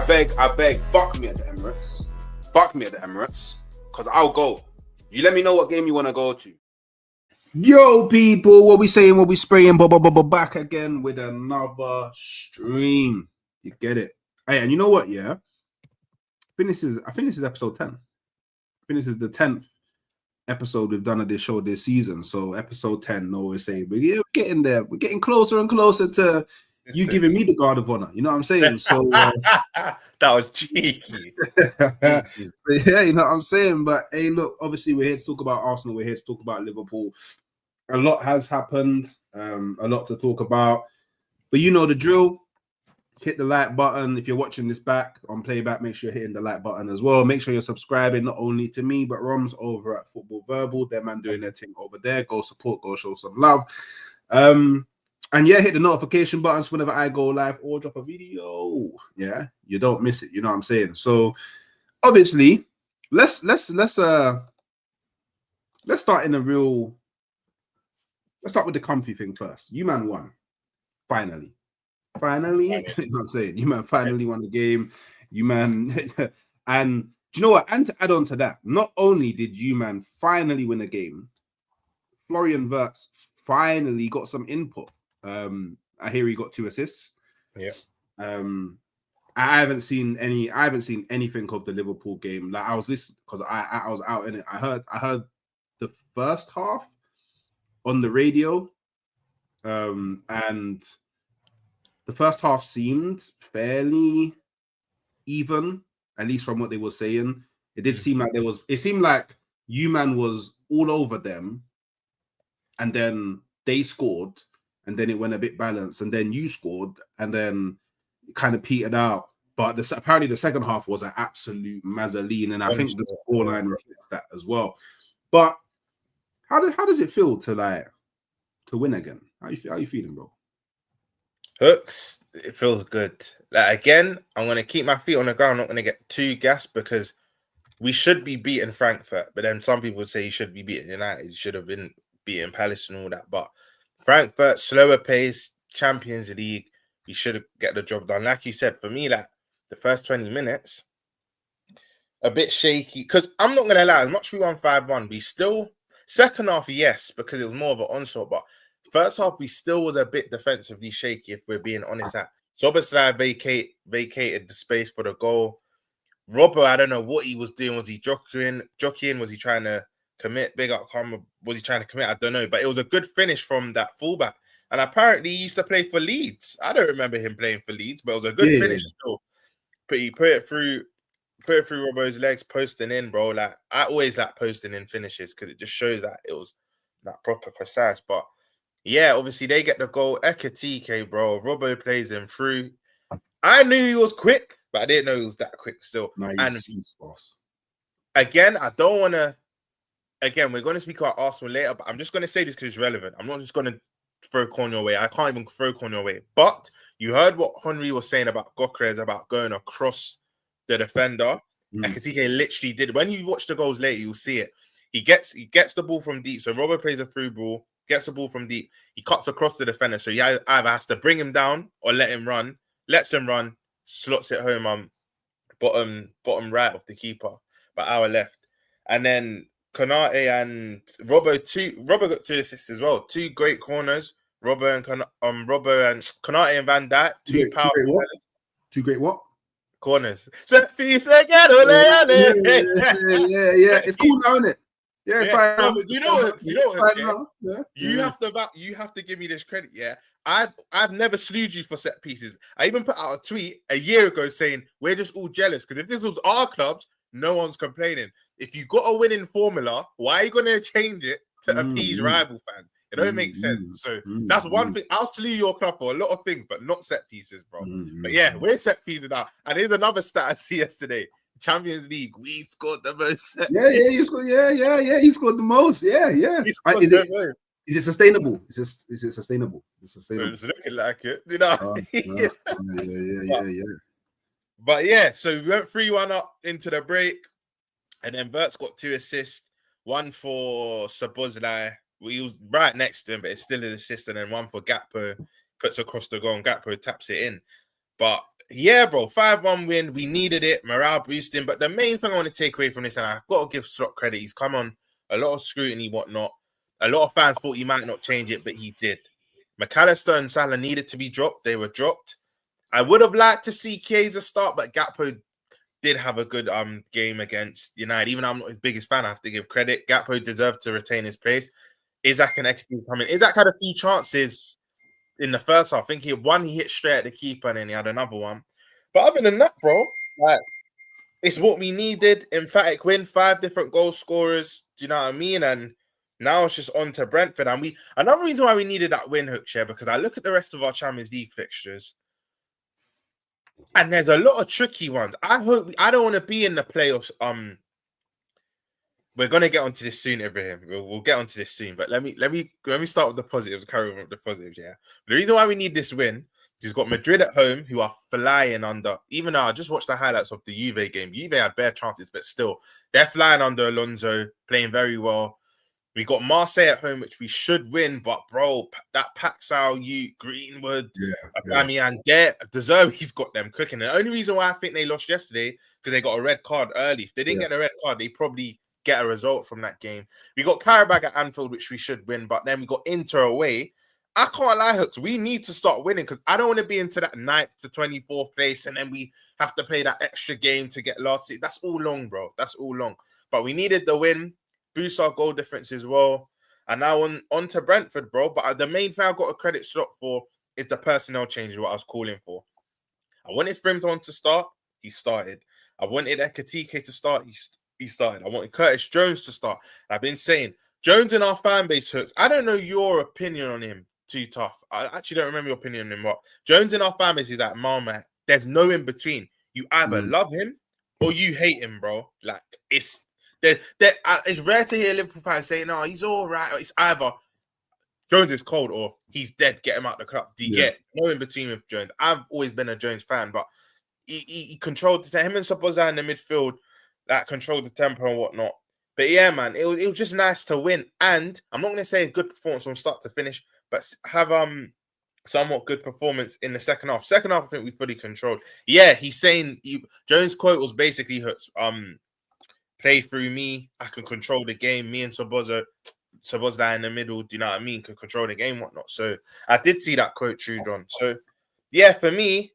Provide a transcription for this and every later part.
beg, buck me at the Emirates. Buck me at the Emirates, because I'll go. You let me know what game you want to go to. Yo, people, what we saying, what we spraying, back again with another stream. You get it? Hey, and you know what, yeah? I think this is episode 10. I think this is the 10th episode we've done of this show this season. So episode 10, no, we're saying, but yeah, we're getting there. We're getting closer and closer to you giving me the guard of honor. You know what I'm saying? So that was cheeky. Yeah, you know what I'm saying? But hey, look, obviously we're here to talk about Arsenal. We're here to talk about Liverpool. A lot has happened, a lot to talk about. But you know the drill. Hit the like button. If you're watching this back on playback, make sure you're hitting the like button as well. Make sure you're subscribing not only to me, but Romz over at Football Verbal. They're man doing their thing over there. Go support, go show some love. And yeah, hit the notification buttons whenever I go live or drop a video. Yeah, you don't miss it. You know what I'm saying? So obviously, let's start in a real. Let's start with the comfy thing first. You man won. Finally. You know what I'm saying? You man finally won the game. You man and do you know what? And to add on to that, not only did you man finally win a game, Florian Wirtz finally got some input. I hear he got 2 assists. Yeah. I haven't seen anything of the Liverpool game. Like I was listening because I was out in it. I heard the first half on the radio. And the first half seemed fairly even, at least from what they were saying. It did seem like it seemed like U-Man was all over them, and then they scored, and then it went a bit balanced, and then you scored, and then it kind of petered out. But apparently the second half was an absolute mazzoline, and I think the scoreline reflects that as well. But how does it feel to win again? How you feeling, bro? Hooks, it feels good. Like again, I'm gonna keep my feet on the ground. I'm not gonna get too gassed because we should be beating Frankfurt, but then some people say you should be beating United. You should have been beating Palace and all that. But Frankfurt, slower pace, Champions League, you should get the job done. Like you said, for me, like the first 20 minutes, a bit shaky. Because I'm not gonna lie, as much as we won 5-1, we still second half, yes, because it was more of an onslaught, but first half, we still was a bit defensively shaky, if we're being honest. Szoboszlai vacated the space for the goal. Robbo, I don't know what he was doing. Was he jockeying? Was he trying to commit? Big up, was he trying to commit? I don't know. But it was a good finish from that fullback. And apparently, he used to play for Leeds. I don't remember him playing for Leeds, but it was a good finish still. But he put it through Robbo's legs, posting in, bro. Like I always like posting in finishes because it just shows that it was that proper precise. But yeah, obviously they get the goal. Ekatike, bro. Robbo plays him through. I knew he was quick, but I didn't know he was that quick still. Nice. Again, I don't want to. Again, we're going to speak about Arsenal later, but I'm just going to say this because it's relevant. I'm not just going to throw corn your way. I can't even throw corn your way. But you heard what Henry was saying about Gokres, about going across the defender. Ekatike literally did. When you watch the goals later, you'll see it. He gets the ball from deep. So Robbo plays a through ball. Gets the ball from deep. He cuts across the defender. So he either has to bring him down or let him run. Lets him run. Slots it home bottom right of the keeper. But our left. And then Konate and Robbo got 2 assists as well. 2 great corners. Robbo and Konate and Van Dijk. 2 powerful. 2 great what? Corners. Set piece again. Yeah. It's cool now, isn't it? Yeah, it's fine. No, you know what? You have to give me this credit. Yeah, I've never slewed you for set pieces. I even put out a tweet a year ago saying we're just all jealous because if this was our clubs, no one's complaining. If you got a winning formula, why are you gonna change it to appease rival fans? It don't make sense. So that's one thing. I'll slew your club for a lot of things, but not set pieces, bro. But yeah, we're set pieces now. And here's another stat I see yesterday. Champions League, we scored the most. You scored. You scored the most. Yeah. Is it sustainable? Is it sustainable? It's sustainable. It's looking like it, you know. Yeah. But yeah, so we went 3-1 up into the break, and then Wirtz got 2 assists, 1 for Szoboszlai. We was right next to him, but it's still an assist, and then 1 for Gakpo, puts across the goal, and Gakpo taps it in. But Yeah, bro, 5-1 win. We needed it, morale boosting. But the main thing I want to take away from this, and I've got to give Slot credit, he's come on a lot of scrutiny, whatnot. A lot of fans thought he might not change it, but he did. McAllister and Salah needed to be dropped. They were dropped. I would have liked to see Chiesa start, but Gakpo did have a good game against United. Even though I'm not his biggest fan, I have to give credit. Gakpo deserved to retain his place. Isaac and XP coming. Isaac had a few chances in the first half. I think he hit straight at the keeper, and then he had another one. But other than that, bro, like, it's what we needed. Emphatic win, 5 different goal scorers. Do you know what I mean? And now it's just on to Brentford. And another reason why we needed that win, Hookshare, because I look at the rest of our Champions League fixtures, and there's a lot of tricky ones. I don't want to be in the playoffs. We're gonna get onto this soon, Ibrahim. We'll get onto this soon. But let me start with the positives. Carry on with the positives. Yeah. The reason why we need this win is we've got Madrid at home, who are flying under. Even though I just watched the highlights of the Juve game, Juve had bare chances, but still they're flying under Alonso, playing very well. We got Marseille at home, which we should win, but bro, that Paxal, Greenwood, and Deserby's got them cooking. And the only reason why I think they lost yesterday because they got a red card early. If they didn't get a red card, they probably get a result from that game. We got Karabag at Anfield, which we should win, but then we got Inter away. I can't lie, Hooks. We need to start winning because I don't want to be into that 9th to 24th place and then we have to play that extra game to get last seat. That's all long, bro. That's all long. But we needed the win, boost our goal difference as well. And now on to Brentford, bro. But the main thing I've got a credit Slot for is the personnel change, what I was calling for. I wanted Frimpton to start. He started. I wanted Ekatike to start. He started. I wanted Curtis Jones to start. I've been saying Jones in our fan base, Hooks. I don't know your opinion on him. Too tough. I actually don't remember your opinion on him. What Jones in our fan base is that Marmot. There's no in between. You either love him or you hate him, bro. Like it's rare to hear Liverpool fans say, "No, he's all right." It's either Jones is cold or he's dead. Get him out the club. Do you get no in between with Jones? I've always been a Jones fan, but he controlled him and Sabozan in the midfield. That controlled the tempo and whatnot. But yeah, man, it was just nice to win. And I'm not going to say a good performance from start to finish, but have somewhat good performance in the second half. Second half, I think we fully controlled. Yeah, he's saying Jones' quote was basically play through me. I can control the game. Me and Sabozza in the middle. Do you know what I mean? Can control the game, whatnot. So I did see that quote true, John. So yeah, for me,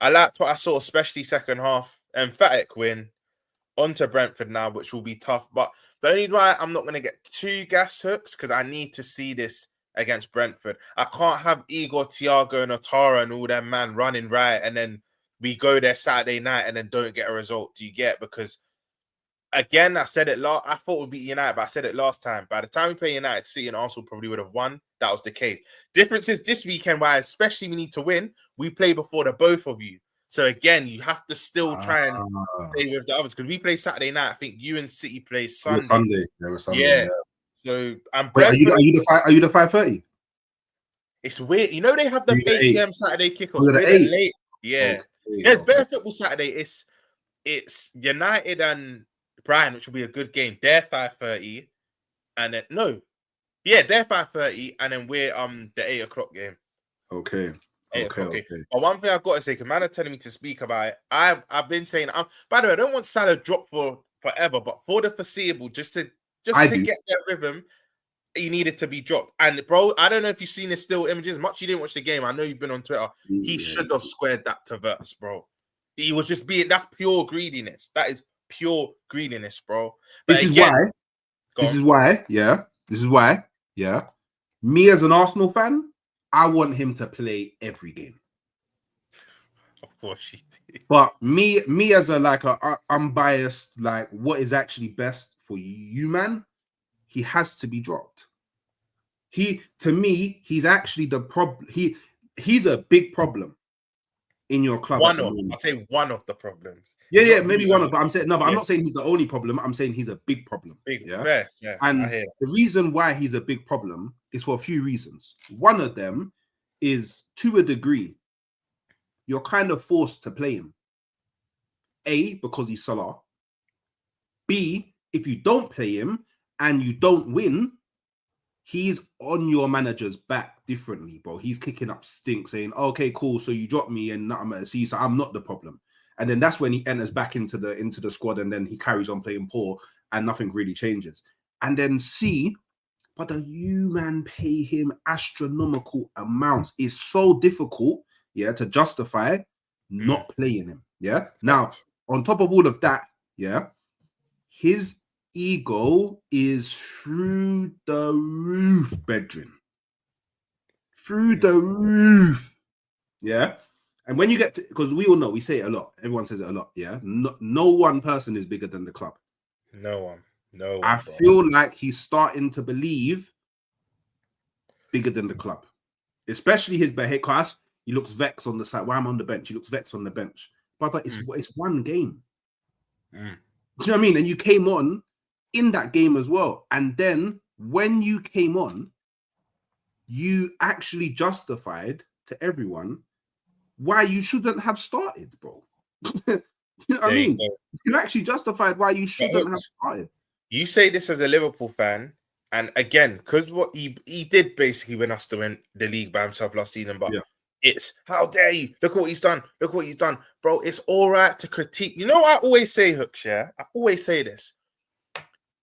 I liked what I saw, especially second half. Emphatic win. On to Brentford now, which will be tough. But the only why I'm not going to get too gas, Hooks, because I need to see this against Brentford. I can't have Igor, Thiago, and Otara and all them man running right, and then we go there Saturday night and then don't get a result. Do you get? Because again, I said it I thought we'd beat United, but I said it last time. By the time we play United, City and Arsenal probably would have won. That was the case. Difference is this weekend, why especially we need to win, we play before the both of you. So again, you have to still try and play with the others because we play Saturday night. I think you and City play Sunday. Yeah. So wait, are you the 5:30? It's weird. You know they have the 8 p.m. Saturday kickoff. Late. Yeah. Okay. There's better football Saturday. It's United and Brighton, which will be a good game. They're 5:30, and then they're 5:30, and then we're the 8 o'clock game. Okay. Okay. But one thing I've got to say, because man are telling me to speak about it. I've been saying, by the way, I don't want Salah drop for forever, but for the foreseeable, just to get that rhythm, he needed to be dropped. And bro, I don't know if you've seen the still images. Much you didn't watch the game. I know you've been on Twitter. He should have squared that to Wirtz, bro. He was just that's pure greediness. That is pure greediness, bro. But This is why. Me as an Arsenal fan, I want him to play every game. Of course he did. But me as a unbiased, what is actually best for you, man, he has to be dropped. To me, he's actually the problem. He's a big problem in your club. I'd say one of the problems. Yeah, maybe one of them. I'm saying no, but I'm not saying he's the only problem. I'm saying he's a big problem. Yeah. And the reason why he's a big problem is for a few reasons. One of them is, to a degree, you're kind of forced to play him. A, because he's Salah. B, if you don't play him and you don't win, he's on your manager's back differently, bro. He's kicking up stink, saying, "Okay, cool. So you dropped me, and now I'm at sea, so I'm not the problem." And then that's when he enters back into the squad, and then he carries on playing poor, and nothing really changes. And then C, but the you man pay him astronomical amounts. It's so difficult, to justify not playing him. Yeah. Now, on top of all of that, his ego is through the roof, bedroom. Through the roof. Yeah. And when you get to, because we all know, we say it a lot. Everyone says it a lot. Yeah. No one person is bigger than the club. No one. I feel like he's starting to believe bigger than the club, especially his behavior. Because he looks vexed on the side. Why I'm on the bench? He looks vexed on the bench. But it's one game. Do you know what I mean? And you came on in that game as well. And then when you came on, you actually justified to everyone why you shouldn't have started, bro. You know what I mean? You actually justified why you shouldn't have started. You say this as a Liverpool fan, and again, because what he did basically win us to win the league by himself last season, but it's how dare you? Look what he's done. Look what he's done, bro. It's all right to critique. You know what I always say, Hooks? Yeah, I always say this.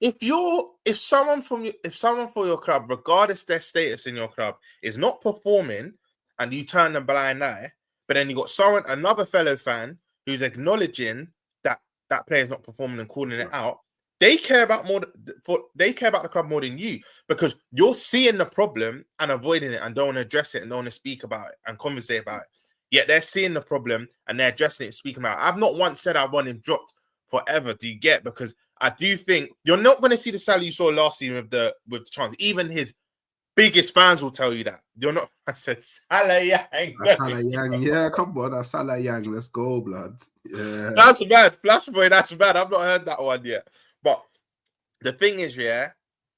If someone for your club, regardless their status in your club, is not performing, and you turn a blind eye, but then you got another fellow fan who's acknowledging that player is not performing and calling it out. They care about the club more than you, because you're seeing the problem and avoiding it and don't want to address it and don't want to speak about it and conversate about it. Yet they're seeing the problem and they're addressing it and speaking about it. I've not once said I want him dropped forever. Do you get? Because I do think you're not going to see the Salah you saw last season with the chance. Even his biggest fans will tell you that. You're not. I said Salah Yang. Salah Yang. Yeah, come on, that's Salah Yang. Let's go, blood. Yeah. That's bad. Flash boy, that's bad. I've not heard that one yet. But the thing is,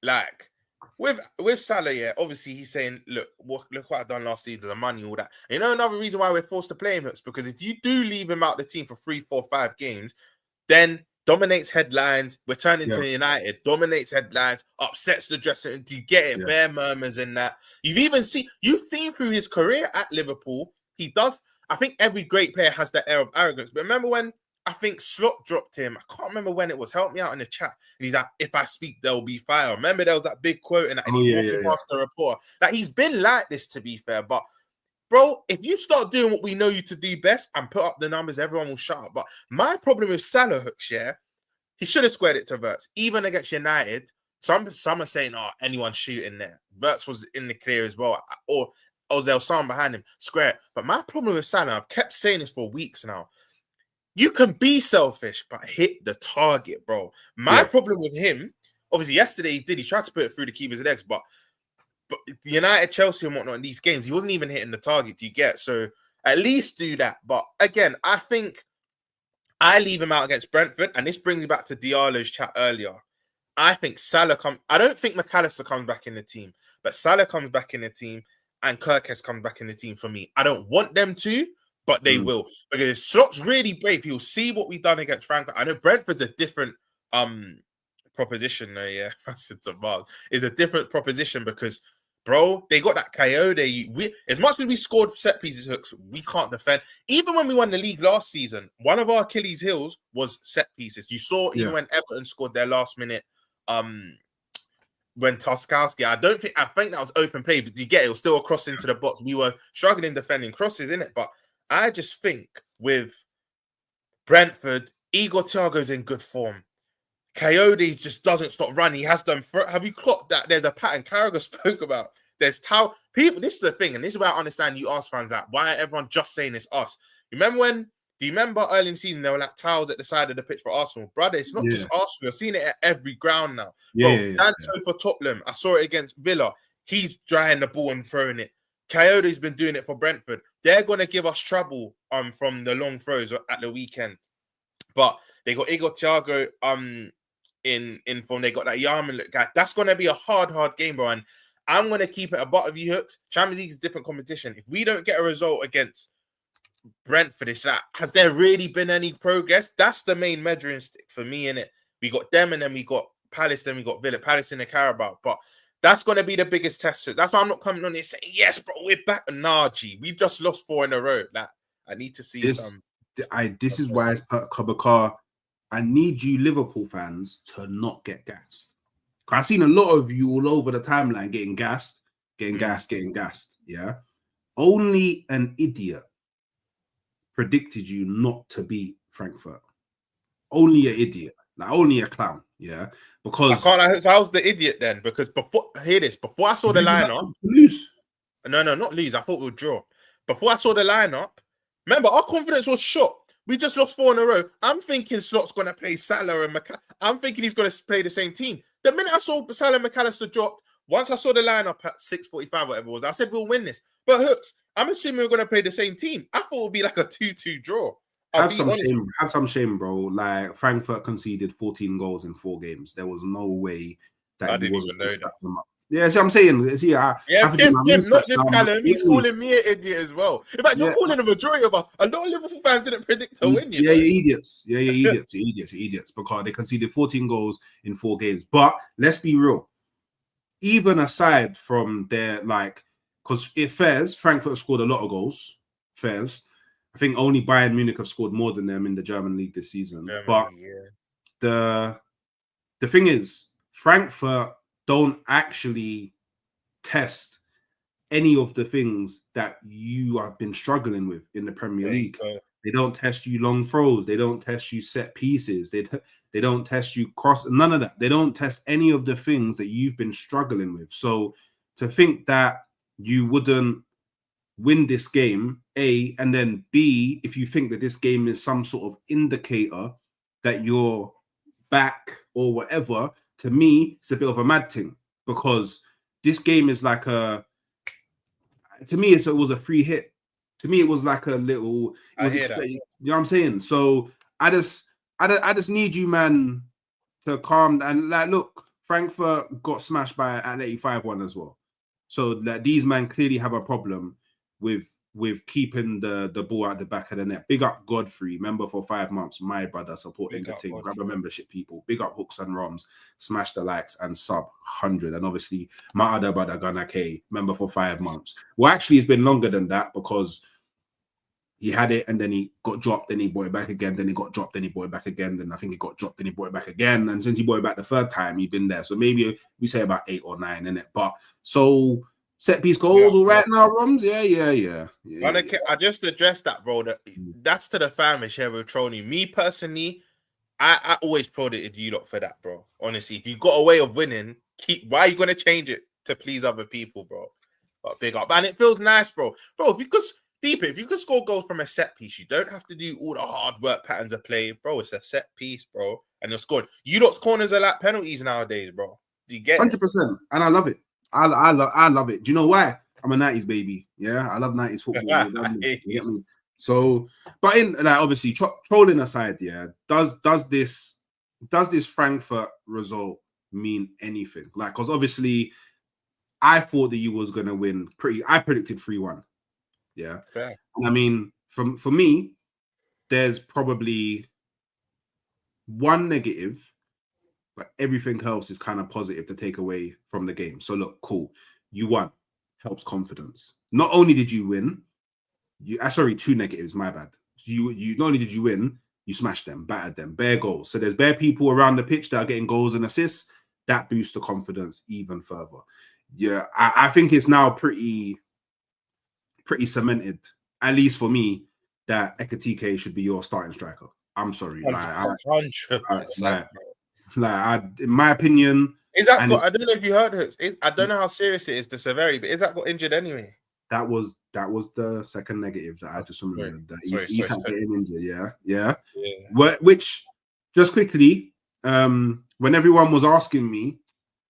like with Salah, obviously he's saying, look what I've done last season, the money, all that. And you know, another reason why we're forced to play him is because if you do leave him out the team for 3, 4, 5 games, then dominates headlines, returning to United, dominates headlines, upsets the dressing room. Do you get it? Bare murmurs and that. You've seen through his career at Liverpool, he does. I think every great player has that air of arrogance. But remember when I think Slot dropped him? I can't remember when it was. Help me out in the chat. And he's like, if I speak, there will be fire. Remember there was that big quote and he's walking past the reporter. Like, he's been like this, to be fair. But bro, if you start doing what we know you to do best and put up the numbers, everyone will shut up. But my problem with Salah, Hooks, he should have squared it to Wirtz. Even against United, some are saying, oh, anyone's shooting there. Wirtz was in the clear as well. Or there was someone behind him. Square it. But my problem with Salah, I've kept saying this for weeks now. You can be selfish, but hit the target, bro. My problem with him, obviously yesterday he tried to put it through the keeper's legs, but United, Chelsea and whatnot in these games, he wasn't even hitting the target. Do you get? So at least do that. But again, I think I leave him out against Brentford, and this brings me back to Diallo's chat earlier. I think Salah I don't think McAllister comes back in the team, but Salah comes back in the team and Kirkes comes back in the team for me. I don't want them to, but they will. Because Slot's really brave. He'll see what we've done against Frankfurt. I know Brentford's a different proposition though, I said to Mars. It's a different proposition because, bro, they got that Coyote. As much as we scored set pieces, Hooks, we can't defend. Even when we won the league last season, one of our Achilles' heels was set pieces. You saw even when Everton scored their last minute, when Toskowski, I think that was open play, but you get it was still a cross into the box. We were struggling defending crosses, innit? But I just think with Brentford, Igor Thiago's in good form. Coyote just doesn't stop running. He has done. Have you clocked that? There's a pattern Carragher spoke about. There's people. This is the thing, and this is where I understand you Arsenal fans like, why everyone just saying it's us? Do you remember early in the season there were like towels at the side of the pitch for Arsenal? Brother, it's not just Arsenal. You're seeing it at every ground now. Danso for Tottenham. I saw it against Villa. He's drying the ball and throwing it. Coyote's been doing it for Brentford. They're going to give us trouble from the long throws at the weekend. But they got Igor Thiago in form. They got that Yarman look guy. That's going to be a hard game, bro. And I'm going to keep it a butt of you, Hooks. Champions League is a different competition. If we don't get a result against Brentford, it's like, has there really been any progress? That's the main measuring stick for me, innit? We got them, and then we got Palace, then we got Villa. Palace in the Carabao. But That's going to be the biggest test. That's why I'm not coming on here saying, yes, bro, we're back. Nah, G, we've just lost 4 in a row. Like, I need to see This is why it's Kabakar. I need you Liverpool fans to not get gassed. I've seen a lot of you all over the timeline getting gassed. Yeah. Only an idiot predicted you not to beat Frankfurt. Only an idiot. Like, only a clown. Yeah. Because I was the idiot then. Because before I saw the lineup. Lose. No, not lose. I thought we would draw. Before I saw the lineup, remember, our confidence was shot. We just lost 4 in a row. I'm thinking Slot's going to play Salah and McAllister. I'm thinking he's going to play the same team. The minute I saw Salah and McAllister dropped, once I saw the lineup at 6:45, whatever it was, I said, we'll win this. But Hooks, I'm assuming we're going to play the same team. I thought it would be like a 2-2 draw. Have some shame, bro. Like, Frankfurt conceded 14 goals in 4 games. There was no way that I didn't even know that. Yeah, see, I'm saying, him, not just Callum. He's calling me an idiot as well. In fact, you're calling the majority of us. A lot of Liverpool fans didn't predict a win. You're idiots. You're idiots because they conceded 14 goals in 4 games. But let's be real. Even aside from their, because it fairs, Frankfurt scored a lot of goals. Fairs. I think only Bayern Munich have scored more than them in the German league this season. But the thing is, Frankfurt don't actually test any of the things that you have been struggling with in the Premier League. They don't test you long throws. They don't test you set pieces. They don't test you cross. None of that. They don't test any of the things that you've been struggling with. So to think that you wouldn't win this game, A, and then B, if you think that this game is some sort of indicator that you're back or whatever, to me, it's a bit of a mad thing because this game is like it was a free hit. To me, it was like a little. You know what I'm saying? So I just need you, man, to calm and look. Frankfurt got smashed by Atleti 5-1 as well. So these men clearly have a problem with keeping the ball at the back of the net. Big up Godfrey, member for 5 months. My brother supporting the team. Grab a membership, people. Big up Hooks and Romz. Smash the likes and sub 100. And obviously, my other brother, Gunnar K, member for 5 months. Well, actually, it's been longer than that because he had it and then he got dropped, then he brought it back again, then he got dropped, then he brought it back again, then I think he got dropped, then he brought it back again. And since he brought it back the 3rd time, he's been there. So maybe we say about 8 or 9, innit? But so set piece goals all right now, Romz? Yeah. I just addressed that, bro. That's to the fan share with trolling. Me personally, I always prodded you lot for that, bro. Honestly, if you got a way of winning, why are you gonna change it to please other people, bro? But big up. And it feels nice, bro. Bro, if you could score goals from a set piece, you don't have to do all the hard work patterns of play, bro. It's a set piece, bro. And you're scoring. You lot's corners are like penalties nowadays, bro. Do you get 100%. And I love it. I love it. Do you know why? I'm a 90s baby. Yeah, I love 90s football. You get me? So, but in obviously trolling aside, yeah, does this Frankfurt result mean anything? Because obviously, I thought that you was gonna win. I predicted 3-1. Yeah, fair. And I mean, for me, there's probably one negative. But everything else is kind of positive to take away from the game. So look, cool. You won. Helps confidence. Not only did you win, 2 negatives, my bad. You not only did you win, you smashed them, battered them, bare goals. So there's bare people around the pitch that are getting goals and assists. That boosts the confidence even further. Yeah, I think it's now pretty cemented, at least for me, that Ekatike should be your starting striker. I'm sorry. 100%. In my opinion, I don't know if you heard it. I don't know how serious it is, the severity, but Isaac got injured anyway. That was the second negative that I just remembered. He's getting injured. Yeah. Which, just quickly, when everyone was asking me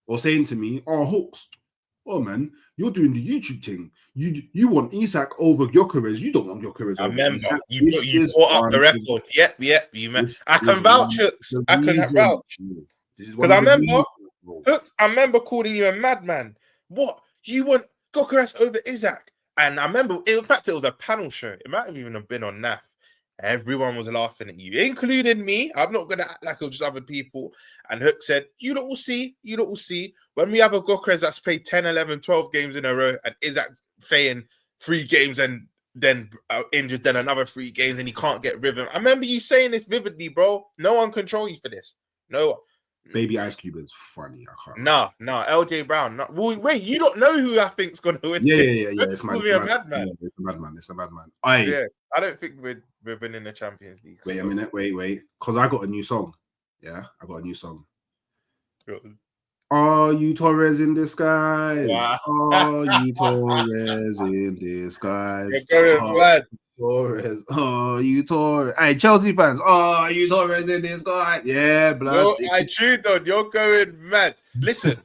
or saying to me, "Oh, Hooks, oh man, you're doing the YouTube thing. You want Isak over Gyökeres. You don't want Gyökeres." I remember you brought up the record. Yep. I can vouch, Hooks. I can vouch. Because I remember calling you a madman. What? You want Gyökeres over Isak? And I remember, in fact, it was a panel show. It might have even been on NAF. Everyone was laughing at you, including me. I'm not going to act like it was just other people. And Hook said, you lot will see. You lot will see. When we have a Gokres that's played 10, 11, 12 games in a row and Isaac playing 3 games and then injured, then another 3 games and he can't get rhythm. I remember you saying this vividly, bro. No one control you for this. No one. Baby Ice Cube is funny. I can't. No, LJ Brown. No. Wait, you don't know who I think's going to win. Yeah. It's a madman. Yeah, it's a madman. It's a madman. Yeah, I don't think we're winning the Champions League. Wait a minute. Wait. Because I got a new song. Yeah, I got a new song. Are you Torres in disguise? Wow. Are you Torres in disguise? You're going mad. Torres. Oh, you Torres. Hey, Chelsea fans. Oh, you Torres in disguise. Yeah, blood. I chewed on. You're going mad. Listen,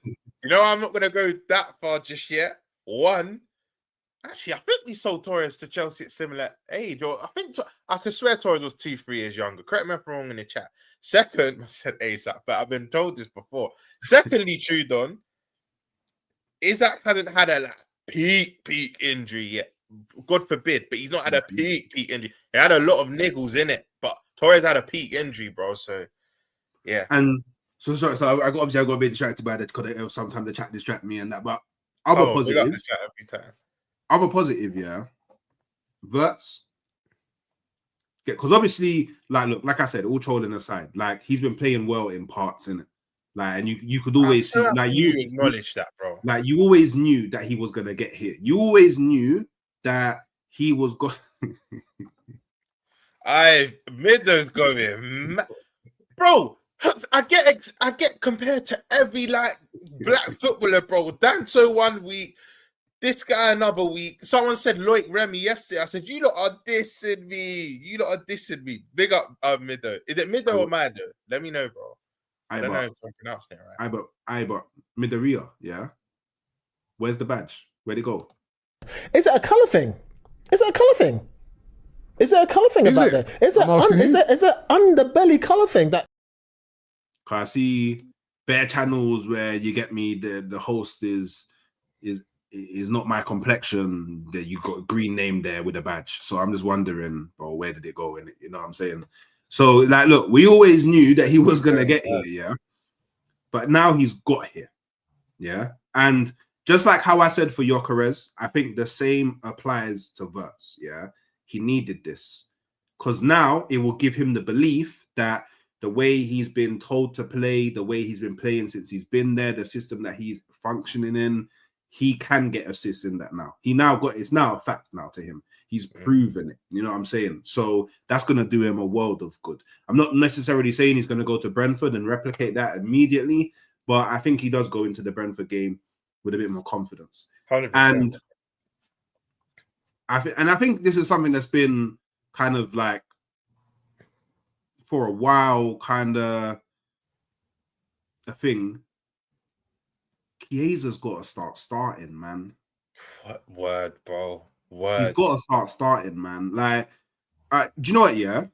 I'm not going to go that far just yet. One, actually, I think we sold Torres to Chelsea at similar age. Or I could swear Torres was 2-3 years younger. Correct me if I'm wrong in the chat. Second, I said ASAP, but I've been told this before. Secondly, chewed on, Isaac hadn't had a peak injury yet. God forbid, but he's not had a peak injury. He had a lot of niggles in it, but Torres had a peak injury, bro. So, yeah. And so I got a bit distracted by that because sometimes the chat distract me and that. But other positive, we got the chat every time. Other positive, yeah. Wirtz, because obviously, like I said, all trolling aside, like he's been playing well in parts, innit? Like, and you could always see, like you acknowledge that, bro. Like you always knew that he was gonna get hit. You always knew that he was going. Midland's going, bro. I get compared to every black footballer, bro. Danso 1 week, this guy another week. Someone said Loic Remy yesterday. I said, you lot are dissing me. Big up Middo. Is it Middo or Mado? Let me know, bro. I don't know if I'm pronouncing it right. But Midoriya, yeah. Where's the badge? Where'd it go? Is it a colour thing? Is it a colour thing? Is there a colour thing about that? Is there underbelly colour thing that? I see bare channels where you get me the host is not my complexion. That you got a green name there with a badge. So I'm just wondering, bro, where did it go? And you know what I'm saying? So like, look, we always knew that he was gonna get here, yeah. But now he's got here, yeah. And just like how I said for Gyökeres, I think the same applies to Wirtz, yeah. He needed this because now it will give him the belief that the way he's been told to play, the way he's been playing since he's been there, the system that he's functioning in, he can get assists in that now. It's now a fact now to him. He's proven it. You know what I'm saying? So that's going to do him a world of good. I'm not necessarily saying he's going to go to Brentford and replicate that immediately, but I think he does go into the Brentford game with a bit more confidence. 100%. And I think this is something that's been kind of like for a while, kind of a thing. Chiesa's got to start starting, man. What word, bro? Word. He's got to start starting, man. Like, do you know what? Yeah,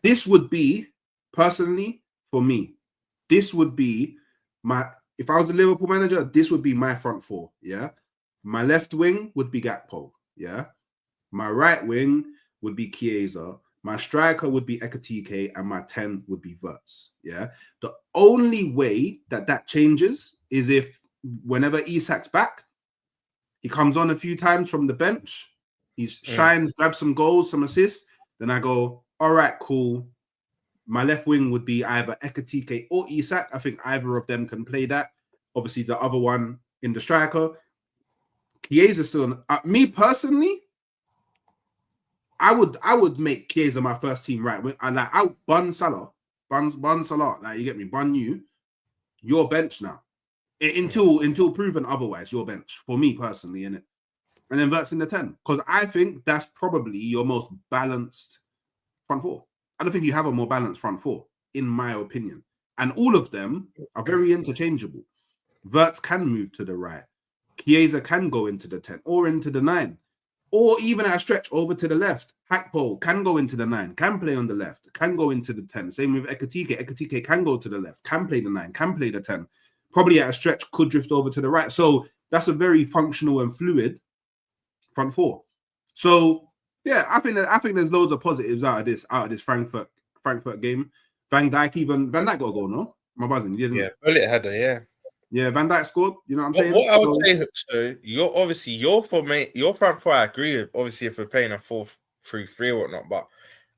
this would be personally for me. This would be if I was a Liverpool manager, this would be my front four. Yeah, my left wing would be Gakpo. Yeah, my right wing would be Chiesa. My striker would be Ekatike, and my 10 would be Wirtz. Yeah, the only way that changes is if whenever Isak's back, he comes on a few times from the bench, he shines, grabs some goals, some assists. Then I go, all right, cool. My left wing would be either Ekatike or Isak. I think either of them can play that. Obviously, the other one in the striker. Chiesa still. Me personally, I would make Chiesa my first team right. I would bun Salah. Bun Salah. Like, you get me? Bun you. Your bench now. Until proven otherwise, your bench. For me personally, innit? And then Wirtz in the 10. Because I think that's probably your most balanced front four. I don't think you have a more balanced front four, in my opinion. And all of them are very interchangeable. Wirtz can move to the right. Chiesa can go into the 10 or into the 9. Or even at a stretch over to the left. Hakpo can go into the 9, can play on the left, can go into the 10. Same with Ekatike. Ekatike can go to the left, can play the 9, can play the 10. Probably at a stretch could drift over to the right. So that's a very functional and fluid front four. So Yeah, I think there's loads of positives out of this Frankfurt game. Van Dijk got a goal, no? Am I buzzing? He didn't. Yeah, bullet header, yeah. Yeah, Van Dijk scored. You know what I'm saying? What I would say, Hooks, though, your front four, I agree with. Obviously, if we're playing a 4-3-3 or whatnot, but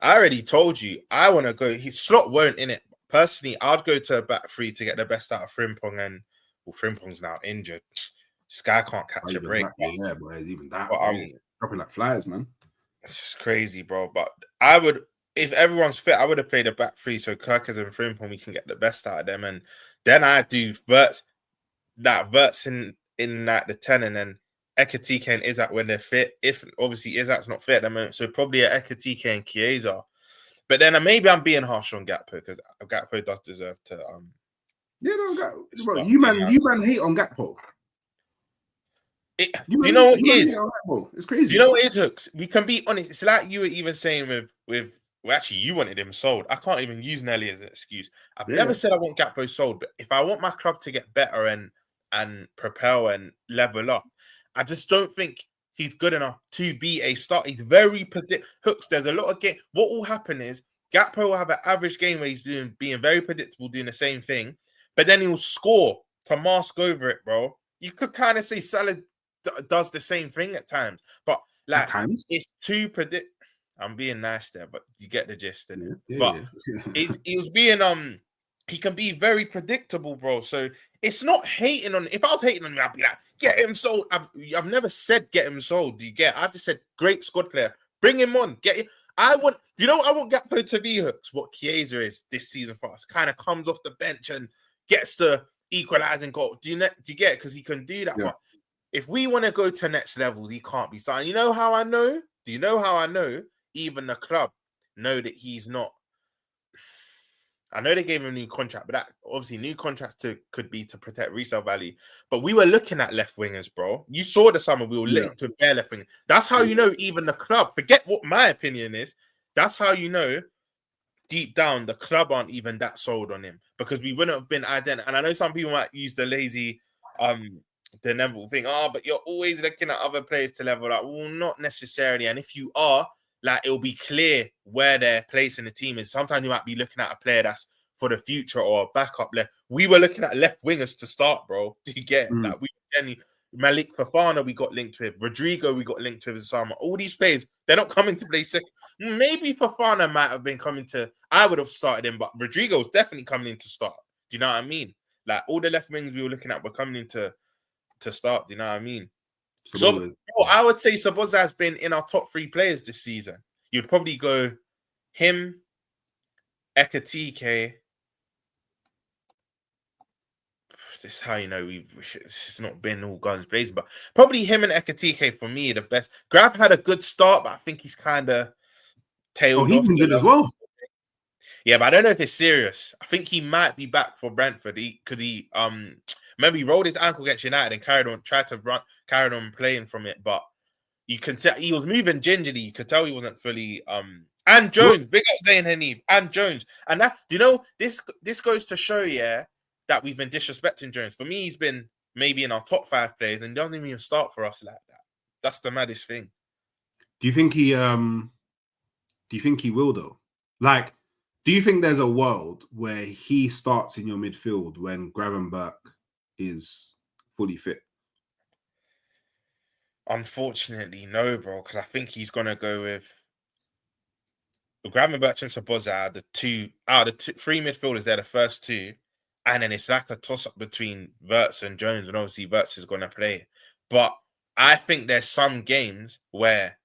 I already told you I want to go. Slot weren't in it. Personally, I'd go to a back three to get the best out of Frimpong, and Frimpong's now injured. This guy can't catch a break. Yeah, but even that, but dropping like flies, man. It's crazy, bro. But I would, if everyone's fit, I would have played a back three so Kirkers and Frimpong, we can get the best out of them, and then I do Wirtz in like the 10, and then Ekatike and Isak when they're fit. If obviously Isak's not fit at the moment, so probably Ekatike and Chiesa. But then maybe I'm being harsh on Gakpo because Gakpo does deserve to. Yeah, no, bro, you man hate on Gakpo. You know what it is? It's crazy. You know what it is, Hooks? We can be honest. It's like you were even saying with well, actually, you wanted him sold. I can't even use Nelly as an excuse. I've never said I want Gakpo sold, but if I want my club to get better and propel and level up, I just don't think he's good enough to be a start. He's very Hooks, there's a lot of game. What will happen is Gakpo will have an average game where he's being very predictable, doing the same thing, but then he'll score to mask over it, bro. You could kind of say Salah does the same thing at times, but like it's too predict. I'm being nice there, but you get the gist. He was being he can be very predictable, bro. So it's not hating on. If I was hating on him, I'd be like, get him sold. I've never said get him sold. Do you get? I've just said great squad player. Bring him on. Get him. Do you know what I want Gakpo to be, Hooks? What Chiesa is this season for us? Kind of comes off the bench and gets the equalizing goal. Do you get? Because he can do that. Yeah. But if we want to go to next levels, he can't be signed. You know how I know? Do you know how I know? Even the club know that he's not. I know they gave him a new contract, but that obviously new contracts could be to protect resale value. But we were looking at left wingers, bro. You saw the summer we were linked to bare left wingers. That's how you know even the club. Forget what my opinion is. That's how you know deep down the club aren't even that sold on him because we wouldn't have been identical. And I know some people might use the lazy the Neville thing. But you're always looking at other players to level up. Well, not necessarily. And if you are, like, it'll be clear where their place in the team is. Sometimes you might be looking at a player that's for the future or a backup left. We were looking at left wingers to start, bro. Do you get like Malik Fofana we got linked with, Rodrigo we got linked with Osama. All these players, they're not coming to play second. Maybe Fofana might have been coming to. I would have started him, but Rodrigo's definitely coming in to start. Do you know what I mean? Like all the left wings we were looking at were coming in to start. Do you know what I mean? So I would say Sabozza has been in our top 3 players this season. You'd probably go him, Ekatike. This is how you know it's not been all guns blazing, but probably him and Ekatike for me are the best. Grab had a good start, but I think he's kind of tailed off. He's injured as well. Yeah, but I don't know if it's serious. I think he might be back for Brentford. Remember he rolled his ankle against United and carried on playing from it, but you can tell he was moving gingerly. You could tell he wasn't fully and Jones, big up Zayn Hanif and Jones. And that, you know, this goes to show, that we've been disrespecting Jones. For me, he's been maybe in our top 5 players and doesn't even start for us like that. That's the maddest thing. Do you think he will though? Like, do you think there's a world where he starts in your midfield when Gravenberch is fully fit? Unfortunately, no, bro, because I think he's gonna go with Gravenberch and Sabozza, the 3 midfielders. They're the first 2, and then it's like a toss-up between Wirtz and Jones, and obviously Wirtz is gonna play. But I think there's some games where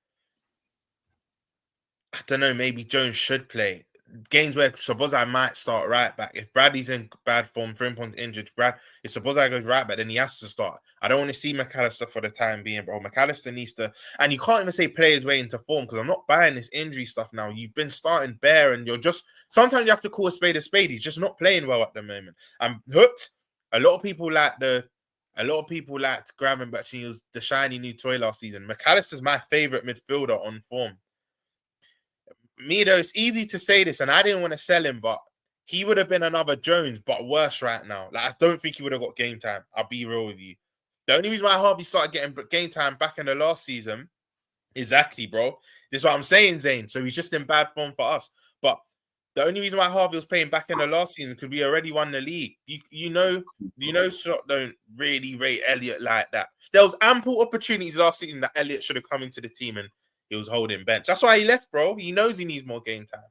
I don't know, maybe Jones should play. Games where Sabozza might start right back. If Bradley's in bad form, Frimpong's injured, if Sabozza goes right back, then he has to start. I don't want to see McAllister for the time being, bro. McAllister needs to, and you can't even say players way into form because I'm not buying this injury stuff now. You've been starting bare and you're just, sometimes you have to call a spade a spade. He's just not playing well at the moment. I'm hooked. A lot of people liked Gravenberch. He was the shiny new toy last season. McAllister's my favorite midfielder on form. Me though, it's easy to say this, and I didn't want to sell him, but he would have been another Jones, but worse right now. Like, I don't think he would have got game time. I'll be real with you. The only reason why Harvey started getting game time back in the last season Exactly, bro. This is what I'm saying, Zane. So he's just in bad form for us. But the only reason why Harvey was playing back in the last season because we already won the league. You know, Slot don't really rate Elliott like that. There was ample opportunities last season that Elliott should have come into the team and he was holding bench. That's why he left, bro. He knows he needs more game time.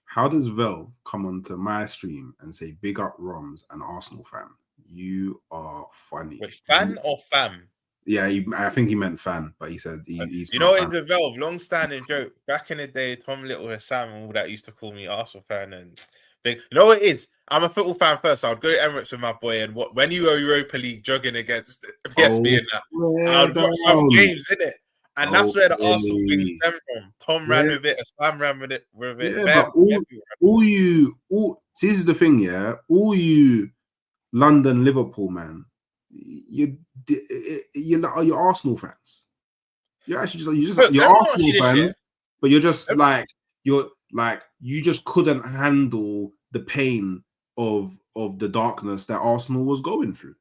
How does Vel come onto my stream and say big up Romz and Arsenal fan? You are funny. Wait, fan or fam? Yeah, I think he meant fan, but he said he's. You know what is a Vel? Long-standing joke. Back in the day, Tom Little and Sam and all that used to call me Arsenal fan. And you know what it is? I'm a football fan first. So I'd go to Emirates with my boy, and when you were Europa League jogging against PSV and that, I'd watch some games, innit? And that's where the Arsenal thing stem from. Tom ran with it, Sam ran with it. Yeah, see, this is the thing, yeah. All you London Liverpool man, you're Arsenal fans. You're actually you're Arsenal fans, but you're just you just couldn't handle the pain of the darkness that Arsenal was going through.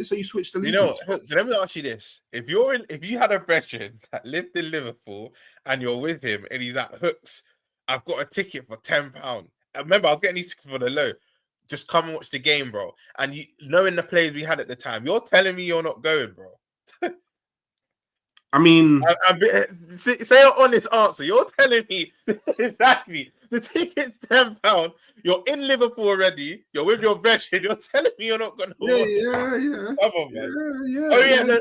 So you switched the league. So let me ask you this: if you had a brethren that lived in Liverpool and you're with him and he's at Hooks, I've got a ticket for £10. I remember I was getting these tickets for the low. Just come and watch the game, bro. And you knowing the players we had at the time, you're telling me you're not going, bro. I mean, say an honest answer. You're telling me exactly the ticket's £10. You're in Liverpool already. You're with your veteran. You're telling me you're not going to watch. Yeah. Come on, man.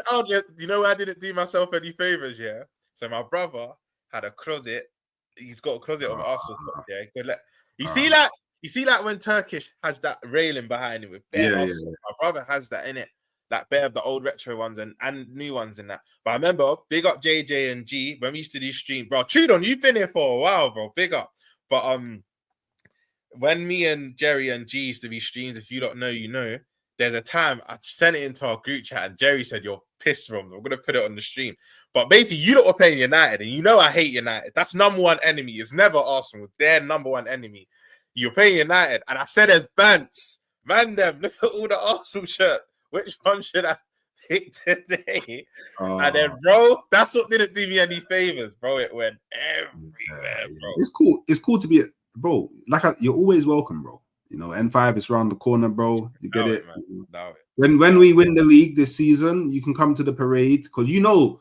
Oh yeah. You know I didn't do myself any favors. Yeah. So my brother had a closet. He's got a closet of Arsenal stuff. Yeah. Good. You see, like when Turkish has that railing behind it with bare Arsenal. My brother has that in it. Like bare of the old retro ones and new ones in that. But I remember, big up JJ and G when we used to do streams, bro. Trudon, you've been here for a while, bro. Big up. But when me and Jerry and G used to be streams, if you don't know, you know. There's a time I sent it into our group chat and Jerry said, "You're pissed, Romz. I'm gonna put it on the stream." But basically, you lot were playing United, and you know I hate United. That's number one enemy. It's never Arsenal. They're number one enemy. You're playing United, and I said, "As Bants, man, them look at all the Arsenal shirts. Which one should I pick today?" And then, bro, that's what didn't do me any favors, bro. It went everywhere, bro. It's cool. It's cool to be bro. You're always welcome, bro. You know, N5 is around the corner, bro. You get it. When we win the league this season, you can come to the parade because you know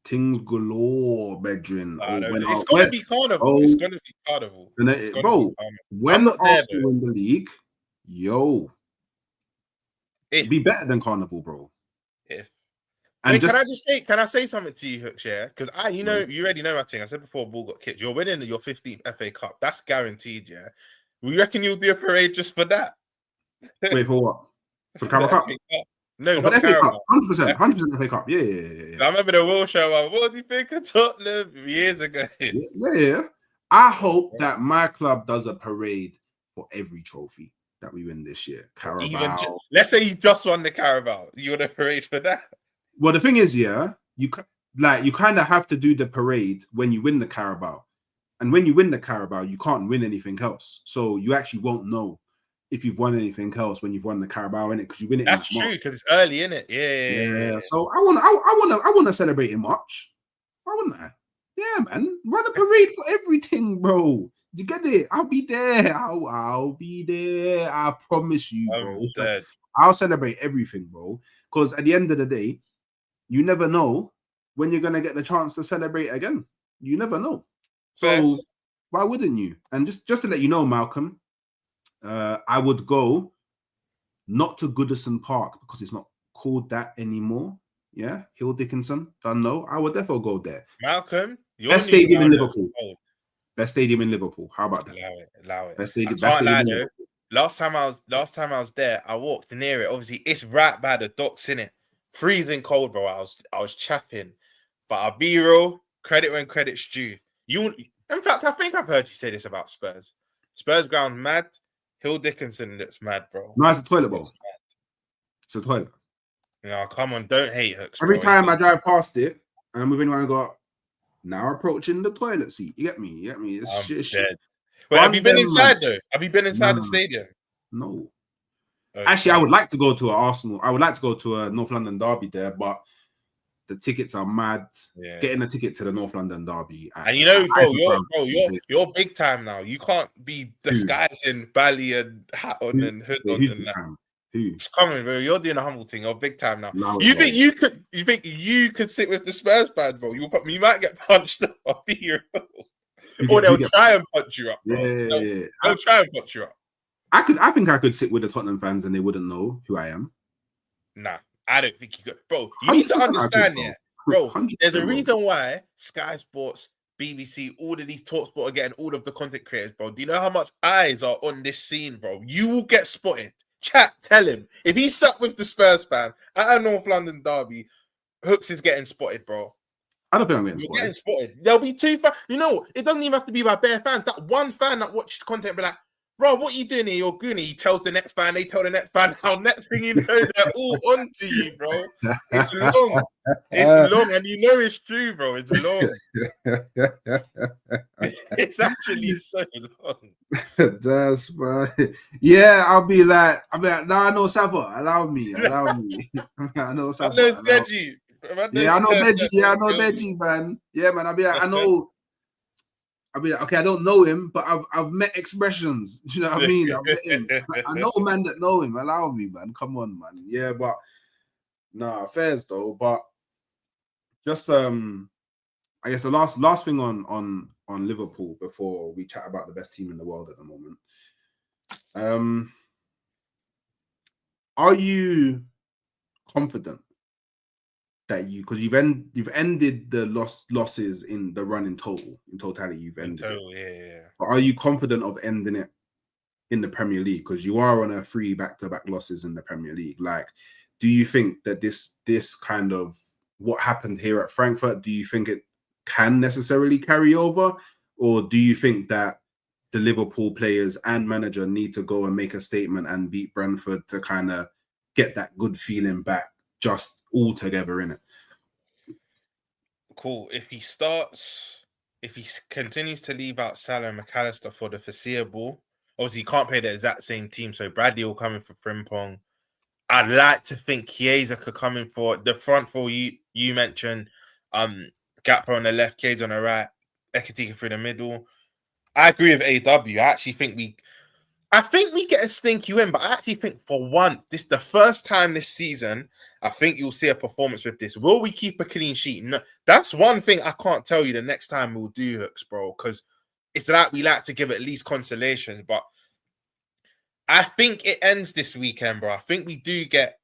things galore, bedrin. It's gonna be carnival. It's gonna be carnival, bro. When Arsenal win the league, yo. It'd be better than Carnival, bro. And can I say something to you, Hooks? Yeah, because you already know my thing. I said before, ball got kicked. You're winning your 15th FA Cup. That's guaranteed. Yeah. We reckon you'll do a parade just for that? Wait, for what? For Carabao Cup? No, for not FA Cup. 100% FA Cup. Yeah. I remember the Will show. What do you think of Tottenham years ago? Yeah. I hope that my club does a parade for every trophy that we win this year. Carabao. Let's say you just won the Carabao. You want a parade for that? Well, the thing is, yeah, you kind of have to do the parade when you win the Carabao, and when you win the Carabao, you can't win anything else. So you actually won't know if you've won anything else when you've won the Carabao in it because you win it. That's true because it's early in it. Yeah. So I want to celebrate in March. Why wouldn't I? Yeah, man, run a parade for everything, bro. You get it? I'll be there. I'll be there. I promise you, bro. I'll celebrate everything, bro. Because at the end of the day, you never know when you're gonna get the chance to celebrate again. You never know. So why wouldn't you? And just to let you know, Malcolm, I would go not to Goodison Park because it's not called that anymore. Yeah, Hill Dickinson. Don't know. I would definitely go there. Malcolm, best stadium in Liverpool. Best stadium in Liverpool. How about that? Allow it. Best stadium in Liverpool. Last time I was there, I walked near it. Obviously, it's right by the docks, innit? Freezing cold, bro. I was chapping. But I'll be real, credit when credit's due. In fact, I think I've heard you say this about Spurs. Spurs ground mad. Hill Dickinson looks mad, bro. No, it's a toilet, bro. It's a toilet. No, come on, don't hate Hooks. Every time I drive past it, and I'm moving around and go, now approaching the toilet seat. You get me? It's shit. Wait, have you been inside though? Have you been inside the stadium? No. Okay. Actually, I would like to go to Arsenal. I would like to go to a North London derby there, but The tickets are mad. Yeah. Getting a ticket to the North London derby. And you know, bro, you're big time now. You can't be disguising Bally and hat on and hood on and that. It's coming, bro. You're doing a humble thing. You're big time now. You think you could sit with the Spurs fans, bro? You might get punched up. I'll be your or they'll try and punch you up, bro. They'll try and punch you up. I think I could sit with the Tottenham fans and they wouldn't know who I am. Nah, I don't think you could, bro. You need to understand, bro. There's a reason why Sky Sports, BBC, all of these talk sport are getting all of the content creators, bro. Do you know how much eyes are on this scene, bro? You will get spotted. Chat, tell him if he's sat with the Spurs fan at a North London derby, Hooks is getting spotted, bro. I don't think I'm getting spotted. There'll be 2 fans. You know, it doesn't even have to be by bare fans. That one fan that watches content be like, bro, what you doing here? You're goony. He tells the next fan, they tell the next fan. How next thing you know, they're all onto you, bro. It's long. It's long, and you know it's true, bro. It's long. It's actually so long. That's fine. Yeah, I'll be like, nah, no, Sava, allow me. I know Sava. I know it's Deji. Yeah, I know Deji. Yeah, I know Deji, man. Yeah, man. I'll be like, okay, I don't know him, but I've met expressions. You know what I mean? I've met him. I know a man that know him. Allow me, man. Come on, man. Yeah, but nah, fairs though. But just I guess the last thing on Liverpool before we chat about the best team in the world at the moment. Are you confident that because you've ended the losses in the run in totality, you've ended it. Yeah. But are you confident of ending it in the Premier League? Because you are on a 3 back-to-back losses in the Premier League. Like, do you think that this kind of what happened here at Frankfurt, do you think it can necessarily carry over? Or do you think that the Liverpool players and manager need to go and make a statement and beat Brentford to kind of get that good feeling back just all together in it? Cool. If he continues to leave out Salah and McAllister for the foreseeable, obviously he can't play the exact same team, so Bradley will come in for Frimpong. I'd like to think Chiesa could come in for the front four you mentioned. Gakpo on the left, Chiesa on the right, Ekitike through the middle. I agree with AW. I actually think we get a stinky win, but I actually think for once, this the first time this season, I think you'll see a performance with this. Will we keep a clean sheet? No, that's one thing I can't tell you the next time we'll do, Hooks, bro, because it's like we like to give at least consolation, but I think it ends this weekend, bro. I think we do get,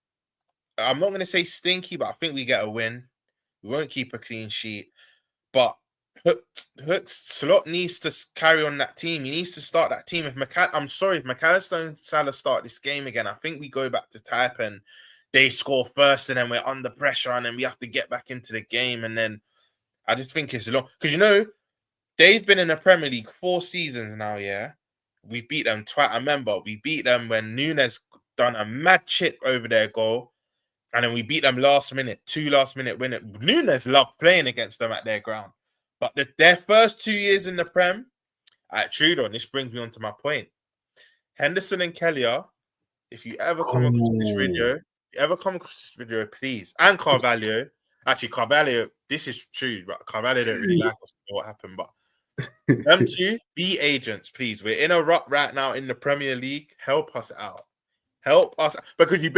I'm not going to say stinky, but I think we get a win. We won't keep a clean sheet, but Hooks Slot needs to carry on that team. He needs to start that team. If McAllister and Salah start this game again, I think we go back to type and they score first, and then we're under pressure, and then we have to get back into the game. And then I just think it's long because you know they've been in the Premier League 4 seasons now. Yeah, we beat them twice. I remember we beat them when Nunes done a mad chip over their goal, and then we beat them 2 last minute winners. Nunes loved playing against them at their ground. But their first 2 years in the Prem, at Trudon, this brings me on to my point. Henderson and Kelly, if you ever come across this video, please. And Carvalho. Actually, Carvalho, this is true, but Carvalho don't really like us what happened. But them two, be agents, please. We're in a rut right now in the Premier League. Help us out. Help us. Because you've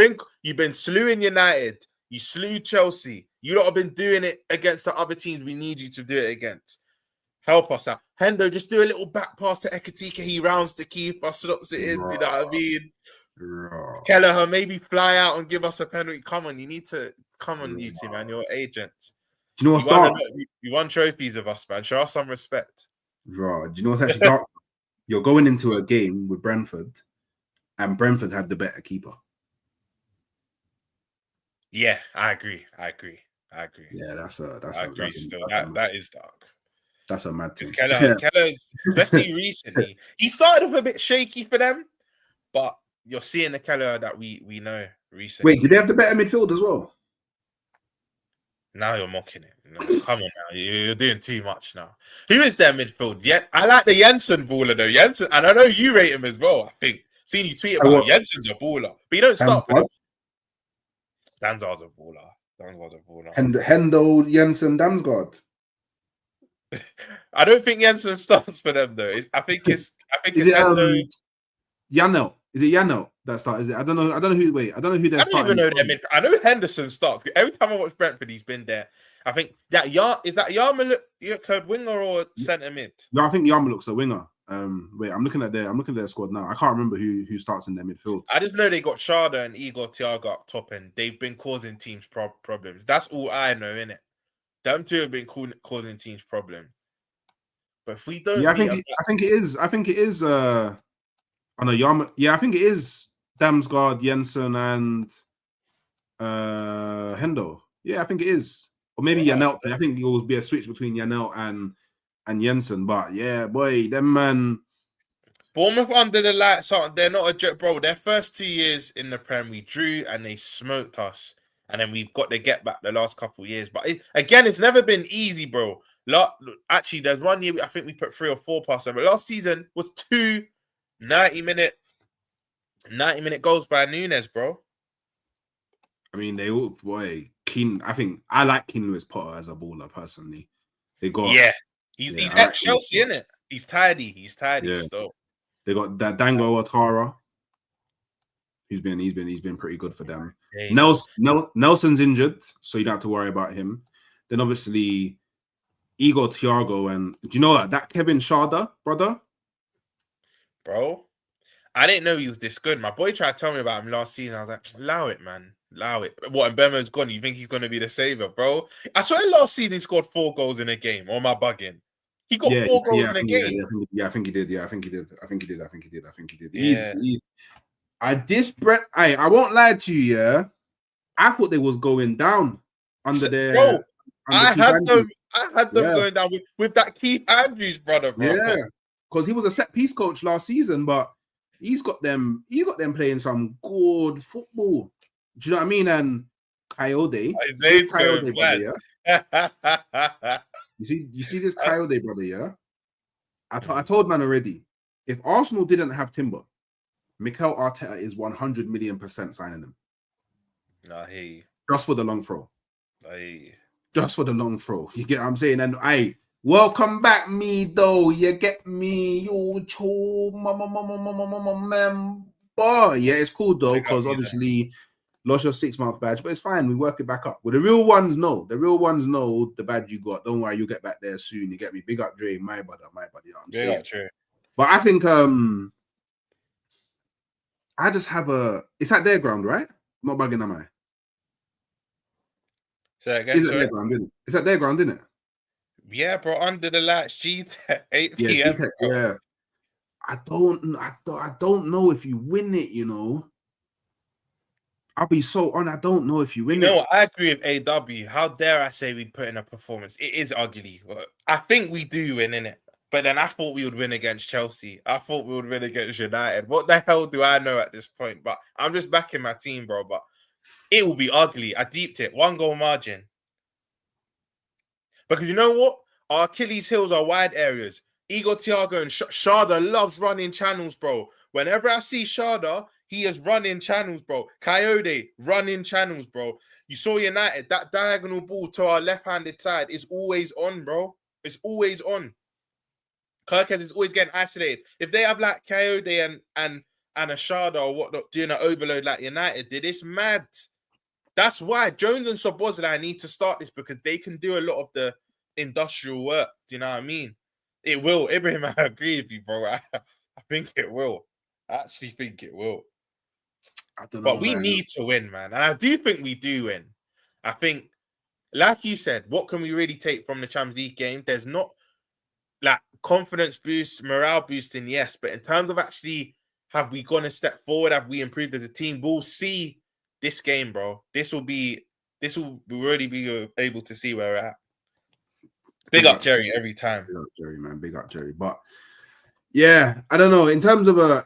been slewing United. You slew Chelsea. You lot have been doing it against the other teams we need you to do it against. Help us out. Hendo, just do a little back pass to Ekitike. He rounds the keeper, slots it in. Do you know what I mean? Kelleher, maybe fly out and give us a penalty. Come on, you need to come on, you two, man. You're agents. Do you know what's you won trophies of us, man. Show us some respect. Right. Do you know what's actually dark? You're going into a game with Brentford, and Brentford have the better keeper. Yeah, I agree. Yeah, that is dark. That's a mad thing. Kelleher's, especially recently, he started off a bit shaky for them, but you're seeing the Kelleher that we know recently. Wait, did they have the better midfield as well? Now you're mocking it. No, come on now, you're doing too much now. Who is their midfield? Yeah, I like the Jensen baller though. Jensen, and I know you rate him as well. I think seen you tweet about Jensen's a baller, but you don't start with him. Danzar's a baller. Damsgaard's a baller. Hendo, Jensen, Damsgaard. I don't think Jensen starts for them though. I think it's Hendo. Janelt? Is it Janelt that starts? Is it? I don't know. I don't know who. Wait, I don't know who they're starting. I don't even know them. I know Henderson starts. Every time I watch Brentford, he's been there. I think that is that Yarmulke winger or centre mid? Yeah, I think Yarmulke's a winger. Wait, I'm looking at their squad now. I can't remember who starts in their midfield. I just know they got Sharda and Igor Thiago up top, and they've been causing teams problems. That's all I know, innit? Them two have been causing teams problems. But if we don't, I think it is. I know Yarmulke. Yeah, I think it is Damsgaard, Jensen, and Hendo. Yeah, I think it is. Or maybe Janelt. I think it will be a switch between Janelt and Jensen. But yeah, boy, them man. Bournemouth under the lights, they're not a joke, bro. Their first 2 years in the Prem, we drew and they smoked us. And then we've got to get back the last couple of years. But again, it's never been easy, bro. Actually, there's 1 year I think we put 3 or 4 past them. But last season was 2 90-minute goals by Nunes, bro. I mean, they all, boy, Keane. I think I like Keane Lewis Potter as a baller personally. They got he's at Chelsea, innit? He's tidy still. They got that Dango Ouattara. He's been pretty good for them. Yeah, Nelson's injured, so you don't have to worry about him. Then obviously Igor Thiago, and do you know that Kevin Sharda brother? Bro, I didn't know he was this good. My boy tried to tell me about him last season. I was like, allow it, man. Allow it. What, and Bemo's gone? You think he's going to be the savior, bro? I swear last season he scored 4 goals in a game. Or am I bugging? He got 4 goals in a game. I think he did. I think he did. Yeah. I won't lie to you, yeah. I thought they was going down under their... Bro, I had them going down with that Keith Andrews brother, bro. Yeah. Because he was a set piece coach last season, but he's got them playing some good football. Do you know what I mean? And Coyote, Coyote brother, yeah. You see this Coyote brother, yeah. I told man already. If Arsenal didn't have Timber, Mikel Arteta is 100 million% signing them. I hear you. Just for the long throw. I hear you. Just for the long throw. You get what I'm saying? And welcome back, me though. You get me, yo, member. Yeah, it's cool though, because obviously lost your 6-month badge, but it's fine. We work it back up. Well, the real ones know. The real ones know the badge you got. Don't worry, you'll get back there soon. You get me. Big up, Dre, my brother. You know what I'm saying? True. But I think I just have it's at their ground, right? I'm not bugging, am I? Say that again, it's at their ground, isn't it? It's at their ground, isn't it? Yeah, bro. Under the lights, G-Tech, 8 p.m. G-Tech, yeah. I don't know if you win it, you know. I'll be so on. I don't know if you win it. No, I agree with AW. How dare I say we'd put in a performance? It is ugly. I think we do win, innit? But then I thought we would win against Chelsea. I thought we would win against United. What the hell do I know at this point? But I'm just backing my team, bro. But it will be ugly. I deeped it. 1 goal margin. Because you know what? Our Achilles heels are wide areas. Igor Thiago and Sharda loves running channels, bro. Whenever I see Sharda, he is running channels, bro. Coyote, running channels, bro. You saw United, that diagonal ball to our left-handed side is always on, bro. It's always on. Kirkhead is always getting isolated. If they have like Coyote and a Sharda or whatnot doing an overload like United did, it's mad. That's why Jones and Szoboszlai need to start this, because they can do a lot of the industrial work. Do you know what I mean? It will. Ibrahim, I agree with you, bro. I think it will. I actually think it will. I don't know, but we need to win, man. And I do think we do win. I think, like you said, what can we really take from the Champions League game? There's not like confidence boost, morale boosting, yes. But in terms of actually, have we gone a step forward? Have we improved as a team? We'll see this game, bro. We'll really be able to see where we're at. Big up Jerry every time. Big up Jerry, man. Big up Jerry. But yeah, I don't know. In terms of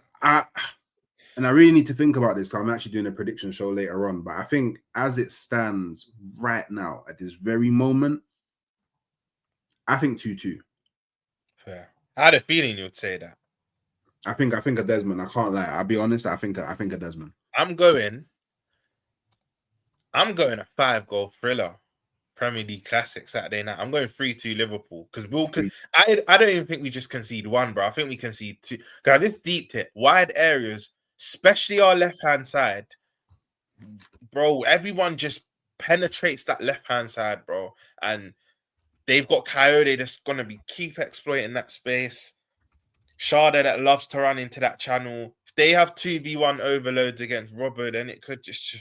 and I really need to think about this, because I'm actually doing a prediction show later on. But I think as it stands right now, at this very moment, I think 2-2. Fair. I had a feeling you would say that. I think a Desmond. I can't lie. I'll be honest. I think a Desmond. I'm going I'm going a 5-goal thriller. Premier League Classic Saturday night. I'm going 3-2 Liverpool because I don't even think we just concede one, bro. I think we concede two. Because I just deeped it. Wide areas, especially our left-hand side, bro. Everyone just penetrates that left-hand side, bro. And they've got Coyote that's gonna keep exploiting that space. Sharda that loves to run into that channel. If they have 2v1 overloads against Robbo, then it could just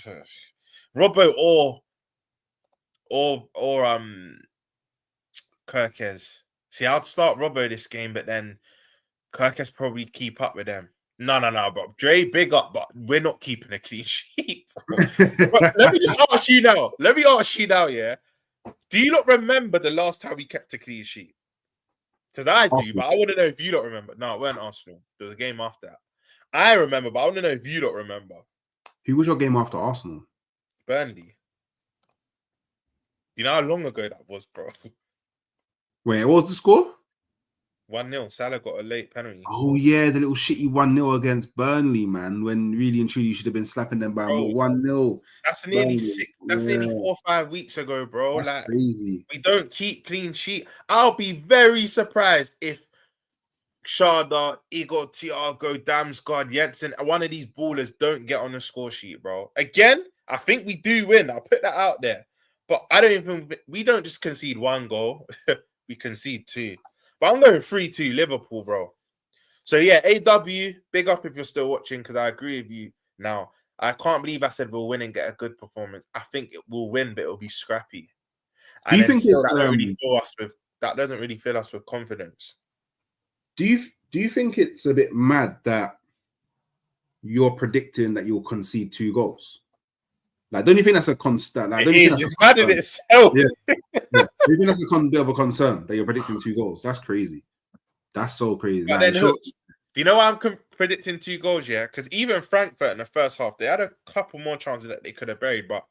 Robbo or Kirkes. See, I'd start Robbo this game, but then Kirkes probably keep up with them. No, bro. Dre, big up, but we're not keeping a clean sheet. But let me just ask you now. Yeah. Do you not remember the last time we kept a clean sheet? Because I do, Arsenal. But I want to know if you don't remember. No, it weren't Arsenal. There was a game after that. I remember, but I want to know if you don't remember. Who was your game after Arsenal? Burnley. You know how long ago that was, bro? Wait, what was the score? 1-0. Salah got a late penalty. Oh, yeah, the little shitty 1-0 against Burnley, man. When really and truly you should have been slapping them by more 1-0. That's nearly nearly 4 or 5 weeks ago, bro. That's crazy. We don't keep clean sheet. I'll be very surprised if Sharda, Igor, Thiago, Damsgaard, Jensen, one of these ballers don't get on the score sheet, bro. Again, I think we do win. I'll put that out there. But I don't even... We don't just concede 1 goal. We concede 2. But I'm going 3-2 Liverpool, bro. So, yeah, AW, big up if you're still watching, because I agree with you. Now, I can't believe I said we'll win and get a good performance. I think it will win, but it'll be scrappy. Do you think it's... that doesn't really fill us with confidence. Do you think it's a bit mad that you're predicting that you'll concede 2 goals? Like, don't you think that's a constant? Like, it's mad in itself. Yeah. Do you think that's a bit of a concern that you're predicting 2 goals? That's crazy. That's so crazy. But then, do you know why I'm predicting 2 goals? Yeah, because even Frankfurt in the first half, they had a couple more chances that they could have buried. But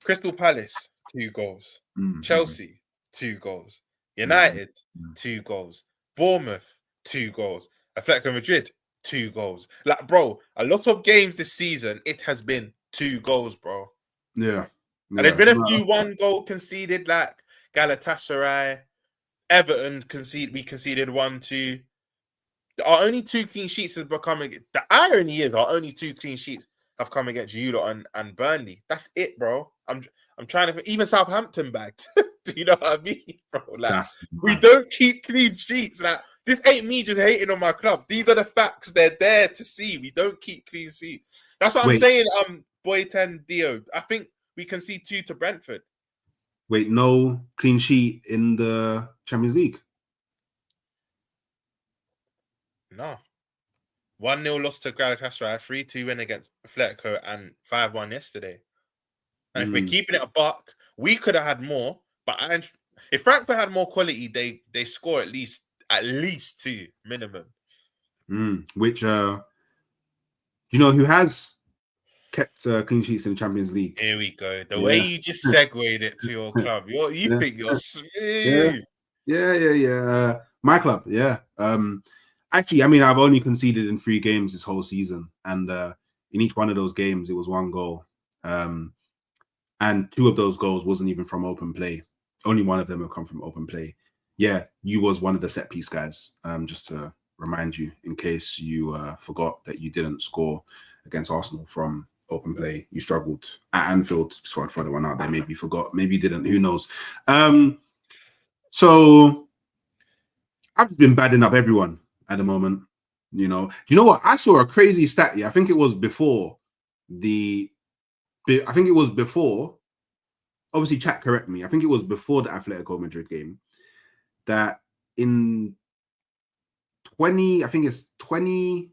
Crystal Palace, 2 goals. Chelsea, 2 goals. United, 2 goals. Bournemouth, 2 goals. Atletico Madrid, 2 goals. Like, bro, a lot of games this season, it has been 2 goals, bro. Yeah. And there's been a few 1-goal conceded, like Galatasaray, Everton we conceded 1-2. Our only 2 clean sheets have become... The irony is our only 2 clean sheets have come against you lot and Burnley. That's it, bro. I'm trying to... Even Southampton bagged. Do you know what I mean, bro? Like, we don't keep clean sheets. Like, this ain't me just hating on my club. These are the facts. They're there to see. We don't keep clean sheets. That's what I'm saying, Boy 10 Dio. I think we concede 2 to Brentford. Wait, no clean sheet in the Champions League? No. 1-0 loss to Galatasaray, 3-2 win against Atletico, and 5-1 yesterday. And if we're keeping it a buck, we could have had more. But if Frankfurt had more quality, they score at least 2 minimum. Which you know who has kept clean sheets in the Champions League? Here we go. The way you just segued it to your club. You think you're smooth. Yeah. My club, yeah. Actually, I mean, I've only conceded in 3 games this whole season, and in each one of those games, it was 1 goal. And 2 of those goals wasn't even from open play. Only 1 of them have come from open play. Yeah, you was one of the set piece guys. Just to remind you, in case you forgot that you didn't score against Arsenal from open play. You struggled at Anfield. Just want to throw the one out there. Maybe you forgot. Maybe you didn't. Who knows? So I've been badding up everyone at the moment. You know what? I saw a crazy stat. Yeah, I think it was before. Obviously, chat correct me. I think it was before the Atletico Madrid game that in 20, I think it's 20,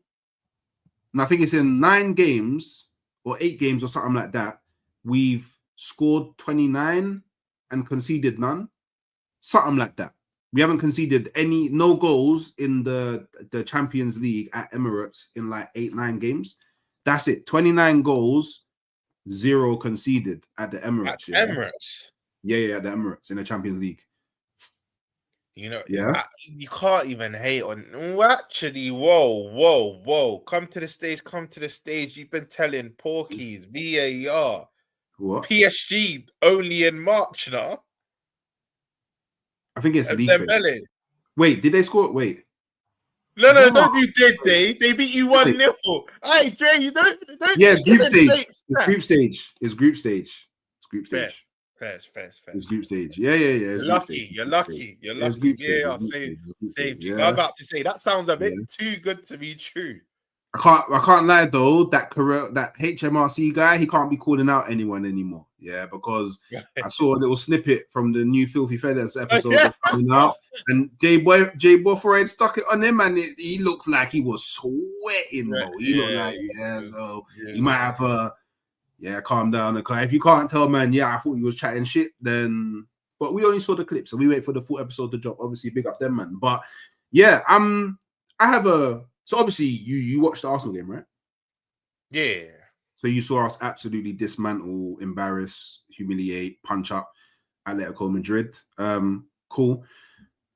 and I think it's in 9 games or 8 games or something like that, we've scored 29 and conceded none. Something like that. We haven't conceded no goals in the Champions League at Emirates in like 8-9 games. That's it. 29 goals, 0 conceded at the Emirates. Emirates? Yeah, at the Emirates in the Champions League. You can't even hate on... Actually, whoa. Come to the stage. You've been telling Porkies, VAR. What? PSG only in March now. I think it's And league Dembele. phase. Wait, did they score? Wait. No, No. don't you did they? They beat you 1-0. Hey, Dre, you don't. Yeah, it's group stage. It's group stage. It's group stage. It's group stage. Fair. It's group stage. Yeah. You're lucky. You're lucky. It's group stage. Safety. I'm about to say that sounds a bit too good to be true. I can't lie though. That HMRC guy, he can't be calling out anyone anymore. Yeah, because I saw a little snippet from the new Filthy Feathers episode coming out, and Jay Bofford had stuck it on him, and he looked like he was sweating, bro. He looked like so he might have calm down. Because if you can't tell, man, I thought he was chatting shit. Then, but we only saw the clip, so we wait for the full episode to drop. Obviously, big up them, man. But yeah, I have a. So obviously you watched the Arsenal game, right? Yeah. So you saw us absolutely dismantle, embarrass, humiliate, punch up Atletico Madrid. Cool.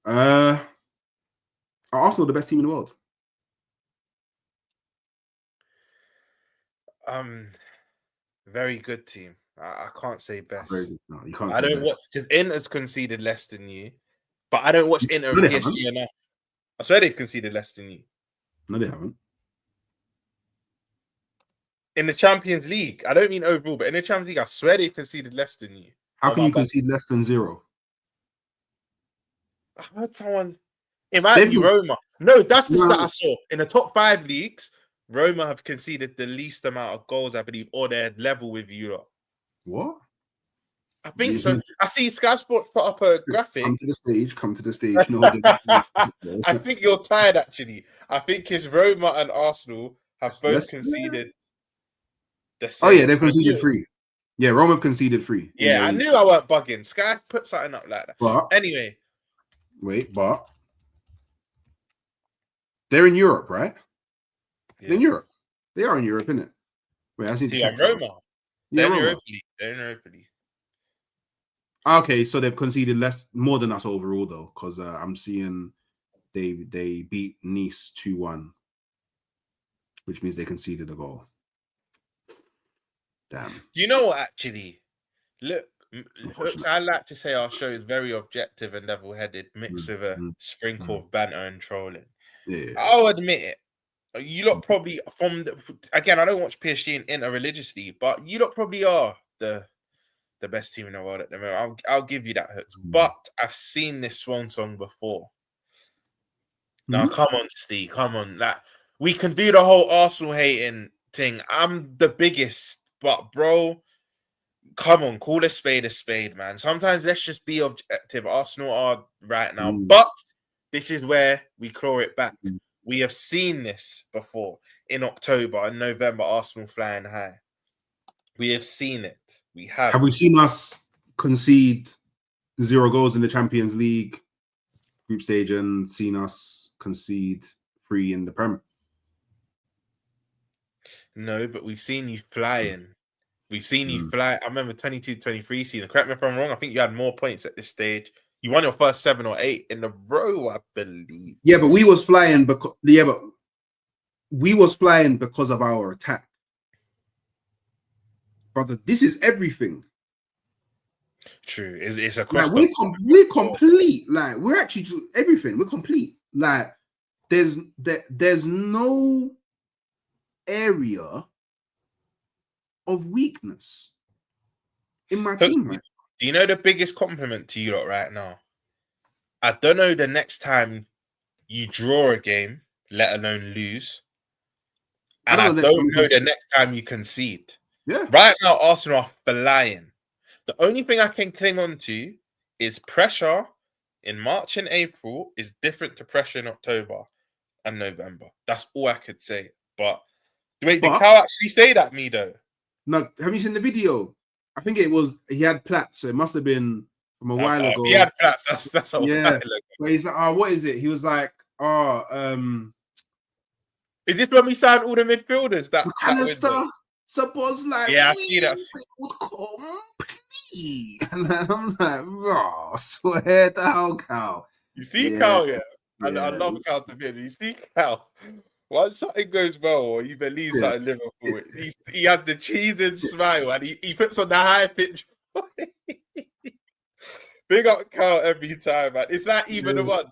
Are Arsenal the best team in the world? Very good team. I can't say best. No, you can't. I don't watch because Inter's conceded less than you, but I don't watch Inter and PSG enough. I swear they've conceded less than you. No, they haven't. In the Champions League, I don't mean overall, but in the Champions League, I swear they've conceded less than you. How can you concede less than 0? I heard someone. It might be Roma. No, that's the stat I saw. In the top 5 leagues, Roma have conceded the least amount of goals, I believe, or they're level with you lot. What? I think so. I see Sky Sports put up a graphic. Come to the stage. No, I think you're tired, actually. I think it's Roma and Arsenal have both conceded the same. Oh, yeah, they've conceded 3. Yeah, Roma have conceded 3. Yeah, I knew I weren't bugging. Sky put something up like that. But, anyway. But they're in Europe, right? Yeah. They're in Europe. They are in Europe, isn't it? Wait, I need to check. Roma. They're in Europa League. Okay, so they've conceded more than us overall, though, because I'm seeing they beat Nice 2-1, which means they conceded a goal. Damn. Do you know what, actually? Look, I like to say our show is very objective and level-headed, mixed with a sprinkle of banter and trolling. Yeah. I'll admit it. You lot probably, again, I don't watch PSG and Inter religiously, but you lot probably are the best team in the world at the moment. I'll give you that, Hooks. But I've seen this swan song before. Now, come on, Steve. Come on. Like, we can do the whole Arsenal hating thing. I'm the biggest, but bro, come on, call a spade, man. Sometimes let's just be objective. Arsenal are right now, but this is where we claw it back. We have seen this before in October and November. Arsenal flying high. We have seen it. We have. Have we seen us concede 0 goals in the Champions League group stage and seen us concede 3 in the Prem? No, but we've seen you flying. We've seen you fly. I remember 22-23 season. Correct me if I'm wrong. I think you had more points at this stage. You won your first 7 or 8 in a row, I believe. Yeah, but we was flying because of our attack. Brother, this is everything. True. It's a question. Like, we're complete. Like, we're actually everything. We're complete. Like, there's no area of weakness in my team, right? Do you know the biggest compliment to you lot right now? I don't know the next time you draw a game, let alone lose. And I don't know the next time you concede. Yeah. Right now, Arsenal are flying. The only thing I can cling on to is pressure in March and April is different to pressure in October and November. That's all I could say. But wait, did Cal actually say that, me though? No, have you seen the video? I think he had plaits, so it must have been from a while ago. He had plaits, that's a while ago. But he's like, what is it? He was like, is this when we signed all the midfielders? That Suppose like, yeah, I see that. And I'm like, bro, swear to hell, Cal. You see Cal, yeah? I love Cal to be. You see Cal. once something goes well, or you believe something Liverpool, he has the cheese and smile, and he puts on the high pitch. Big up Cal every time, man. It's not even the one.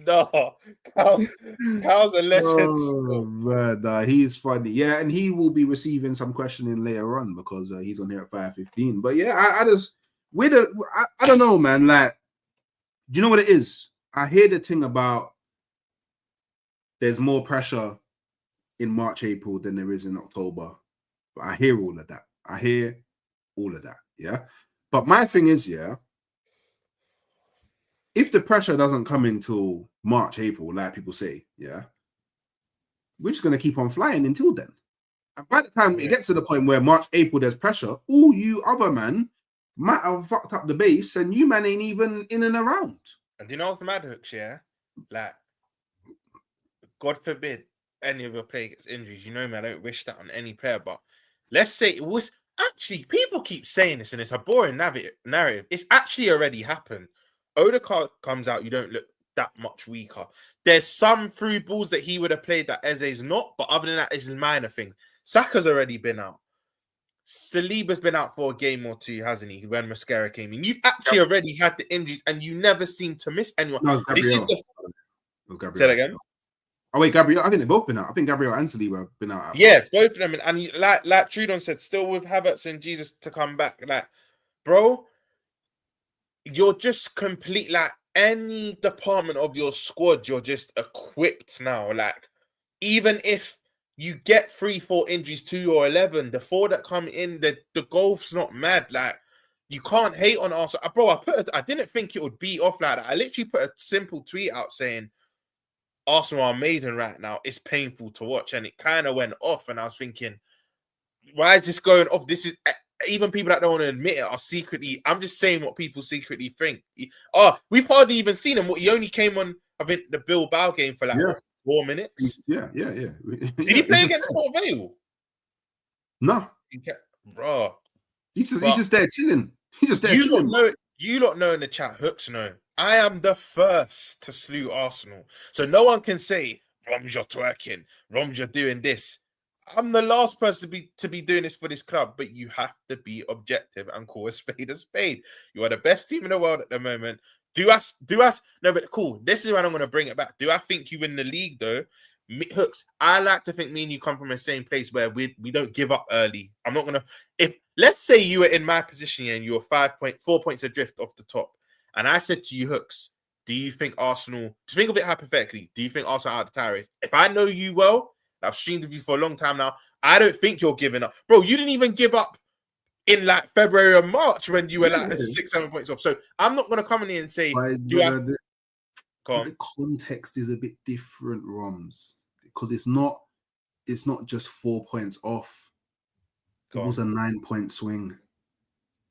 No, Cal's a legend. Oh, man, he's funny. Yeah, and he will be receiving some questioning later on because he's on here at 5:15. But yeah, I don't know, man. Like, do you know what it is? I hear the thing about there's more pressure in March, April than there is in October. But I hear all of that. Yeah. But my thing is, if the pressure doesn't come until March, April, like people say, we're just going to keep on flying until then. And by the time it gets to the point where March, April, there's pressure, all you other man might have fucked up the base and you man ain't even in and around. And do you know what's mad, Hooks, Like, God forbid any of your players gets injuries. You know me, I don't wish that on any player, but let's say it was actually, people keep saying this and it's a boring narrative. It's actually already happened. Odegaard comes out, you don't look that much weaker. There's some through balls that he would have played that Eze's not, but other than that, it's minor things. Saka's already been out. Saliba's been out for a game or two, hasn't he? When Mascara came in, you've actually already had the injuries, and you never seem to miss anyone. No, this is the... Say that again. Oh wait, Gabriel. I think they've both been out. I think Gabriel and Saliba have been out. Yes, both of them. And like Trudon said, still with Havertz and Jesus to come back. Like, bro, you're just complete. Like any department of your squad, you're just equipped now. Like, even if you get 3-4 injuries, 2 or 11, the 4 that come in, the golf's not mad. Like, you can't hate on Arsenal. Bro, I didn't think it would be off like that. I literally put a simple tweet out saying, Arsenal are maiden right now. It's painful to watch. And it kind of went off. And I was thinking, why is this going off? This is, even people that don't want to admit it are secretly, I'm just saying what people secretly think. Oh, we've hardly even seen him. He only came on, I think, the Bilbao game for like 4 minutes. Yeah. Did he play against Port Vale? No. Bro. He's just there chilling. He's just there chilling. You lot know in the chat, Hooks know. I am the first to slew Arsenal. So no one can say, Romz, you're twerking. Romz, you're doing this. I'm the last person to be doing this for this club, but you have to be objective and call a spade a spade. You are the best team in the world at the moment. Do us. No, but cool. This is when I'm going to bring it back. Do I think you win the league, though? Hooks, I like to think me and you come from the same place where we don't give up early. I'm not going to... If let's say you were in my position and you were 4 points adrift off the top, and I said to you, Hooks, do you think Arsenal... To think of it hypothetically, do you think Arsenal are out of the race? If I know you well, I've streamed with you for a long time now, I don't think you're giving up. Bro, you didn't even give up in like February or March when you were like 6-7 points off. So I'm not going to come in here and say... The context is a bit different, Romz, because it's not just 4 points off. It was a 9-point swing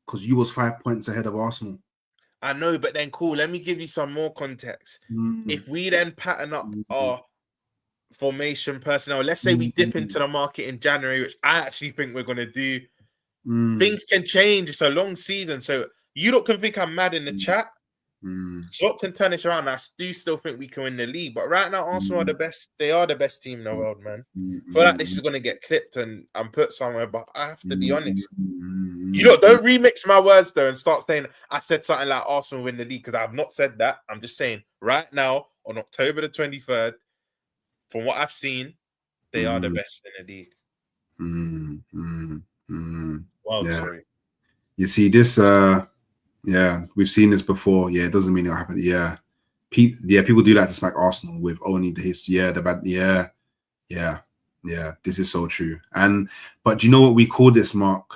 because you was 5 points ahead of Arsenal. I know, but then cool. Let me give you some more context. If we then pattern up our formation personnel, let's say we dip into the market in January, which I actually think we're going to do, things can change. It's a long season. So you lot can think I'm mad in the chat. Slot can turn this around. I do still think we can win the league, but right now Arsenal are the best. They are the best team in the world, man. I feel like this is going to get clipped and put somewhere, but I have to be honest. You know, don't remix my words though and start saying I said something like Arsenal win the league, because I have not said that. I'm just saying right now on October the 23rd, from what I've seen, they are the best in the league. Well, sorry. You see this. Yeah, we've seen this before. Yeah, it doesn't mean it'll happen. Yeah, people do like to smack Arsenal with only the history. Yeah, the bad. Yeah. This is so true. But do you know what we call this, Mark?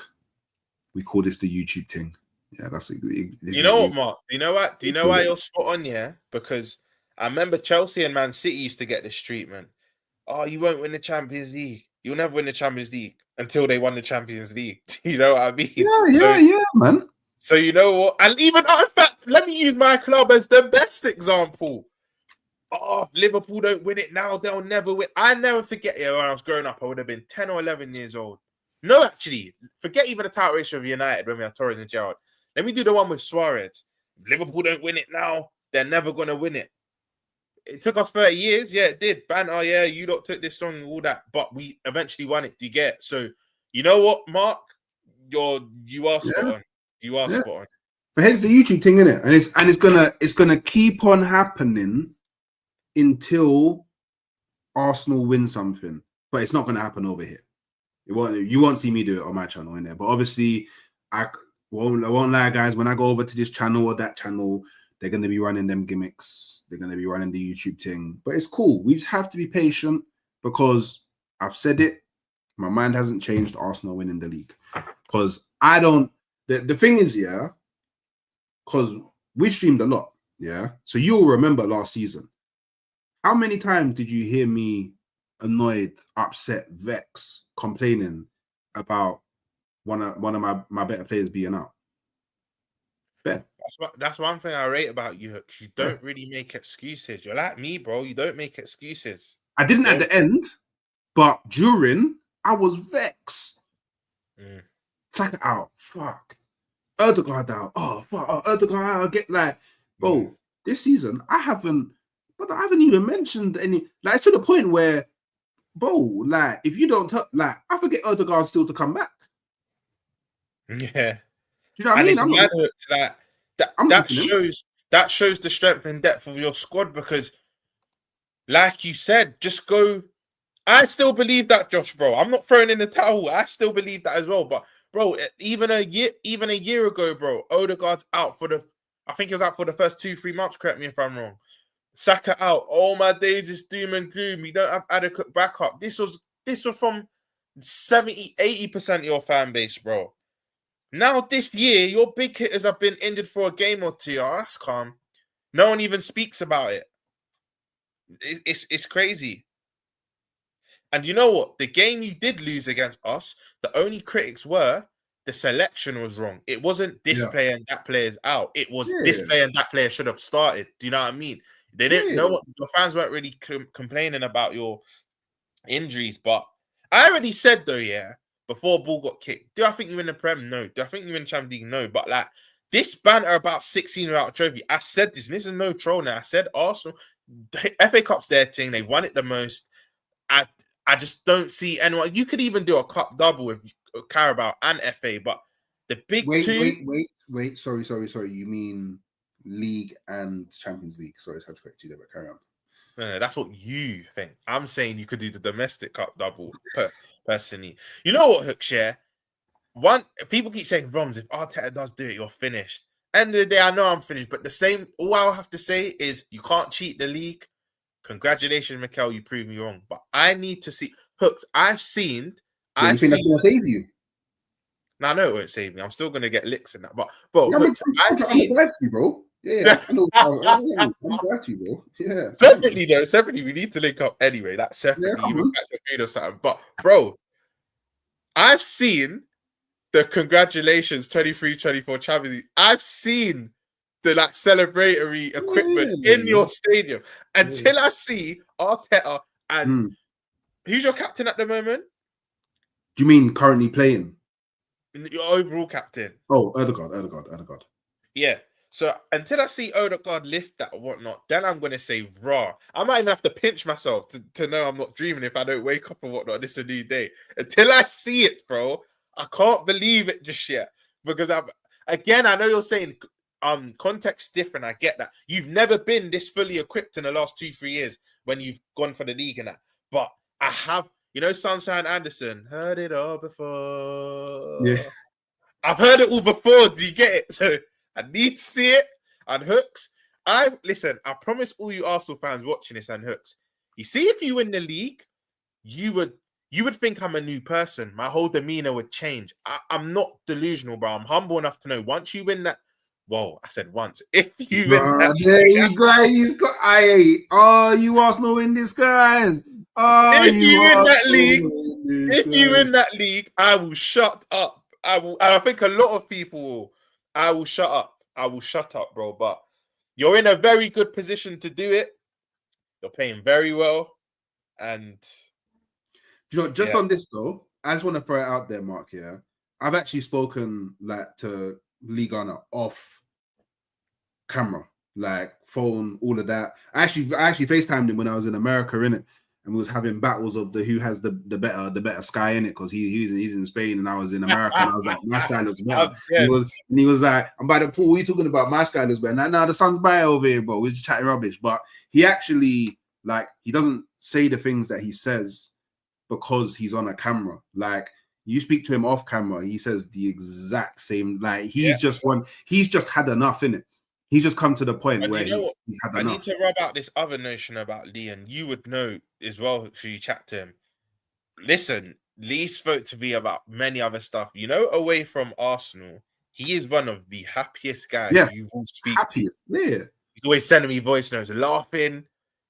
We call this the YouTube thing. Yeah, that's it. You know what, Mark? You know what? Do you know why you're spot on? Yeah, because I remember Chelsea and Man City used to get this treatment. Oh, you won't win the Champions League. You'll never win the Champions League until they won the Champions League. You know what I mean? Yeah, man. So you know what? And even, in fact, let me use my club as the best example. Oh, Liverpool don't win it now. They'll never win. I never forget, when I was growing up, I would have been 10 or 11 years old. No, actually, forget even the title ratio of United when we have Torres and Gerrard. Let me do the one with Suarez. If Liverpool don't win it now, they're never going to win it. It took us 30 years. Yeah, it did. Banter, yeah, you lot took this long and all that. But we eventually won it. Do you get it? So, you know what, Mark? You are spot on. You are spot on. But here's the YouTube thing, innit? And it's gonna keep on happening until Arsenal win something. But it's not gonna happen over here. You won't see me do it on my channel in there. But obviously, I won't lie, guys. When I go over to this channel or that channel, they're gonna be running them gimmicks. They're gonna be running the YouTube thing. But it's cool. We just have to be patient because I've said it. My mind hasn't changed. Arsenal winning the league. Because I don't. The thing is, yeah. Because we've streamed a lot, yeah. So you'll remember last season. How many times did you hear me annoyed, upset, vex, complaining about one of my better players being out? Bet. That's one thing I rate about you, Hooks. You don't really make excuses. You're like me, bro. You don't make excuses. I didn't at the end, but during, I was vexed. Take it out. Fuck. Erdogan out. Oh, fuck. Oh, Erdogan out. Get like, bro, this season, I haven't even mentioned any. Like, it's to the point where, bro, like, if you don't, like, I forget Erdogan still to come back. Yeah. Do you know what I mean? That shows the strength and depth of your squad because, like you said, just go. I still believe that, Josh, bro. I'm not throwing in the towel. I still believe that as well. But, bro, even a year ago, bro, Odegaard's out for I think he was out for the first 2-3 months. Correct me if I'm wrong. Saka out. All my days is doom and gloom. We don't have adequate backup. This was from 70-80% of your fan base, bro. Now this year, your big hitters have been injured for a game or two. Oh, that's calm. No one even speaks about it. It's crazy. And you know what? The game you did lose against us, the only critics were the selection was wrong. It wasn't this player and that player's out. It was this player and that player should have started. Do you know what I mean? They didn't know what your fans weren't really complaining about your injuries. But I already said though, before ball got kicked, do I think you win the Prem? No. Do I think you win Champions League? No. But like this banter about 16 without trophy, I said this, and this is no troll now. I said Arsenal, the FA Cup's their thing. They won it the most. I just don't see anyone. You could even do a cup double with Carabao and FA, but the big wait. Sorry. You mean League and Champions League? Sorry, I had to correct you there, but carry on. No, that's what you think. I'm saying you could do the domestic cup double personally. You know what, Hooks? People keep saying, Romz, if Arteta does do it, you're finished. End of the day, I know I'm finished, but all I'll have to say is you can't cheat the league. Congratulations, Mikel, you proved me wrong. But I need to see Hooks. You think that's gonna save you? No, I know it won't save me. I'm still gonna get licks in that. But bro, Hooks, I'm glad you, bro. Yeah, I know. I'm glad you, bro. Yeah. Separately, we need to link up anyway. That's separately. Yeah, even catch a food or something. But bro, I've seen the congratulations 23-24 Champions League. I've seen the celebratory equipment in your stadium until I see Arteta and who's your captain at the moment? Do you mean currently playing? Your overall captain. Oh, Odegaard. Yeah. So until I see Odegaard lift that or whatnot, then I'm gonna say raw. I might even have to pinch myself to know I'm not dreaming if I don't wake up or whatnot. This is a new day. Until I see it, bro, I can't believe it just yet. Because I know you're saying context different. I get that. You've never been this fully equipped in the last 2-3 years when you've gone for the league and that. But I have, Sunshine Anderson, heard it all before. Yeah. I've heard it all before. Do you get it? So I need to see it. And Hooks, I promise all you Arsenal fans watching this and Hooks, you see, if you win the league, you would think I'm a new person. My whole demeanor would change. I'm not delusional, bro. I'm humble enough to know once you win that. Whoa, I said once. If you win that, there you go. He's got. You Arsenal in disguise. If you win that league, I will shut up. I think a lot of people will. I will shut up. Bro. But you're in a very good position to do it. You're playing very well, and just on this though, I just want to throw it out there, Mark. Yeah, I've actually spoken like to Lee Gunner off camera, like phone, all of that. I actually FaceTimed him when I was in America, innit? And we was having battles of who has the better sky in it, because he's in Spain and I was in America, and I was like, my sky looks better. He was like, I'm by the pool. What are you talking about? My sky looks better. Nah, the sun's bright over here, bro. We're just chatting rubbish. But he actually, like, he doesn't say the things that he says because he's on a camera. Like, you speak to him off camera, he says the exact same. Like, he's just had enough in it. He's just come to the point where he's had enough. I need to rub out this other notion about Lee, and you would know as well, should you chat to him. Listen, Lee spoke to me about many other stuff. You know, away from Arsenal, he is one of the happiest guys you will speak to. Yeah. He's always sending me voice notes, laughing.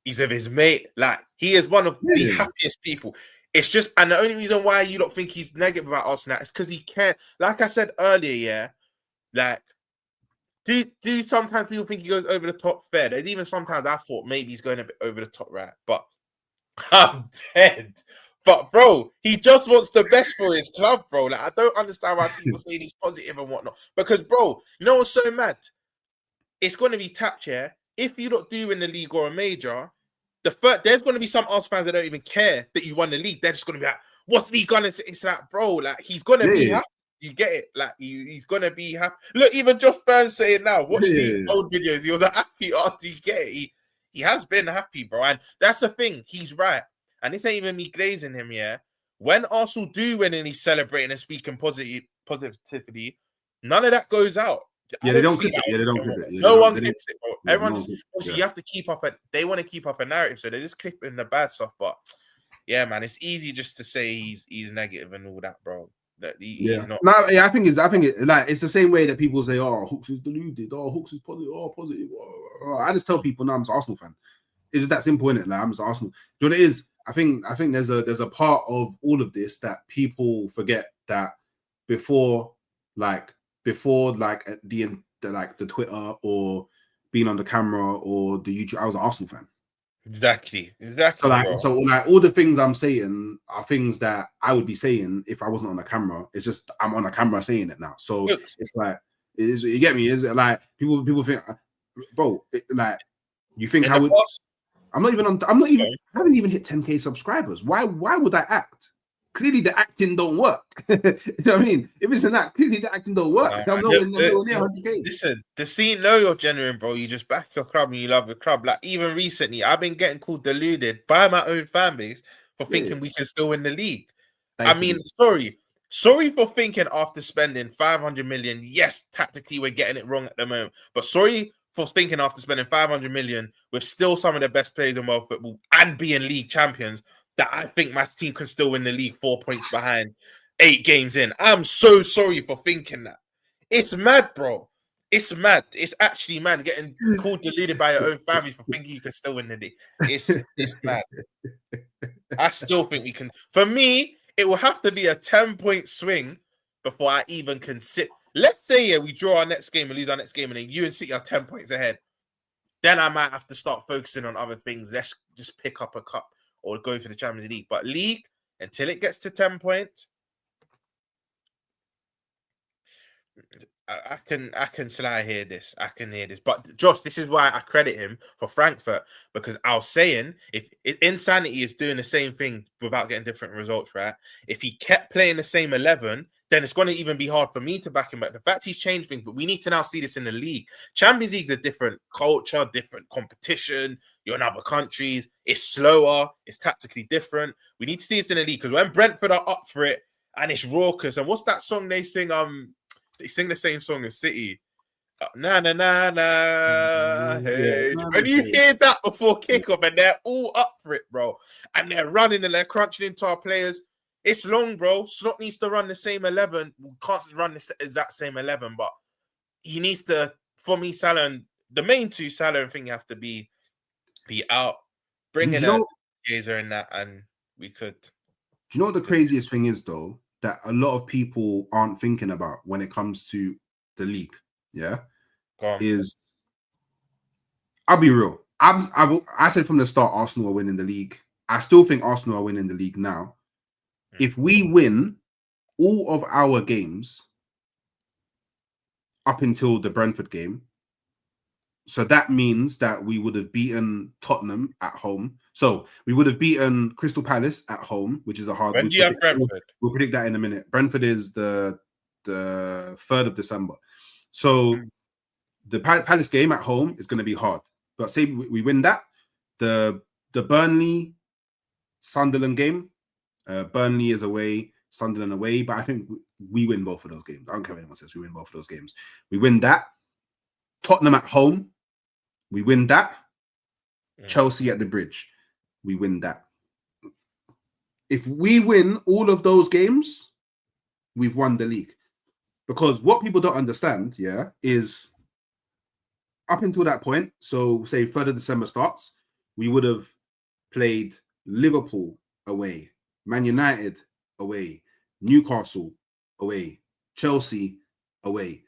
He's with his mate. Like, he is one of the happiest people. It's just, and the only reason why you don't think he's negative about Arsenal is because he can't. Like I said earlier, like, do sometimes people think he goes over the top? Fair. There's even sometimes I thought maybe he's going a bit over the top, right? But I'm dead. But bro, he just wants the best for his club, bro. Like, I don't understand why people say he's positive and whatnot. Because bro, you know what's so mad? It's going to be tapped here. If you don't do in the league or a major, there's going to be some Arsenal fans that don't even care that you won the league. They're just going to be like, "What's Lee Gunner?" It's like, bro, like, he's going to be happy. You get it? Like, he's gonna be happy. Look, even Josh Burns saying now, watch these old videos. He was happy after you get it. He has been happy, bro. And that's the thing. He's right. And this ain't even me glazing him, yeah. When Arsenal do win and he's celebrating and speaking positivity, none of that goes out. They don't clip it. They don't clip it. No one clips it, bro. Everyone just, obviously, you have to keep up they want to keep up a narrative, so they're just clipping the bad stuff. But yeah, man, it's easy just to say he's negative and all that, bro. He's not. I think it's the same way that people say, "Oh, Hooks is deluded. Oh, Hooks is positive. Oh, positive." I just tell people, "No, I'm just an Arsenal fan." It's just that simple, innit? Like, I'm just Arsenal. Do you know what it is? I think there's a part of all of this that people forget, that before the Twitter or being on the camera or the YouTube, I was an Arsenal fan. Exactly. So all the things I'm saying are things that I would be saying if I wasn't on the camera. It's just I'm on a camera saying it now. So it's like, you get me? Is it like people think, bro? Like, you think I would? I haven't even hit 10K subscribers. Why would I act? Clearly the acting don't work. You know what I mean? If it's an act, clearly the acting don't work. I'm nowhere near 100K. Listen, the scene know you're genuine, bro. You just back your club and you love your club. Like, even recently, I've been getting called deluded by my own fan base for thinking we can still win the league. Sorry for thinking after spending 500 million. Yes, tactically we're getting it wrong at the moment, but sorry for thinking after spending 500 million with still some of the best players in world football and being league champions, that I think my team can still win the league 4 points behind 8 games in. I'm so sorry for thinking that. It's mad, bro. It's mad. It's actually mad getting called deluded by your own family for thinking you can still win the league. It's mad. I still think we can. For me, it will have to be a 10-point swing before I even consider. Let's say we draw our next game and lose our next game, and then you and City are 10 points ahead. Then I might have to start focusing on other things. Let's just pick up a cup or go for the Champions League. But league, until it gets to 10 points, I can sly hear this. I can hear this. But Josh, this is why I credit him for Frankfurt, because I was saying, if insanity is doing the same thing without getting different results, right? If he kept playing the same 11, then it's going to even be hard for me to back him. But the fact he's changed things, but we need to now see this in the league. Champions League is a different culture, different competition. You're in other countries. It's slower. It's tactically different. We need to see this in the league, because when Brentford are up for it and it's raucous, and what's that song they sing? They sing the same song as City. Na na na na. Hey. When you hear that before kickoff and they're all up for it, bro, and they're running and they're crunching into our players, it's long, bro. Slot needs to run the same 11. We can't run the exact same 11, but he needs to. For me, Salah and the main two, Salah and thing, have to be out. Bringing a Gazer in that, and we could. Do you know what the craziest thing is, though? That a lot of people aren't thinking about when it comes to the league, is, I'll be real. I said from the start, Arsenal are winning the league. I still think Arsenal are winning the league now. If we win all of our games up until the Brentford game, so that means that we would have beaten Tottenham at home. So we would have beaten Crystal Palace at home, which is a hard. When do you have Brentford? We'll predict that in a minute. Brentford is the 3rd of December. So the Palace game at home is going to be hard. But say we win that, the Burnley Sunderland game, Burnley is away, Sunderland away. But I think we win both of those games. I don't care what anyone says. We win both of those games. We win that. Tottenham at home, we win that. Chelsea at the Bridge, we win that. If we win all of those games, we've won the league. Because what people don't understand, is up until that point, so say 3rd of December starts, we would have played Liverpool away, Man United away, Newcastle away, Chelsea away.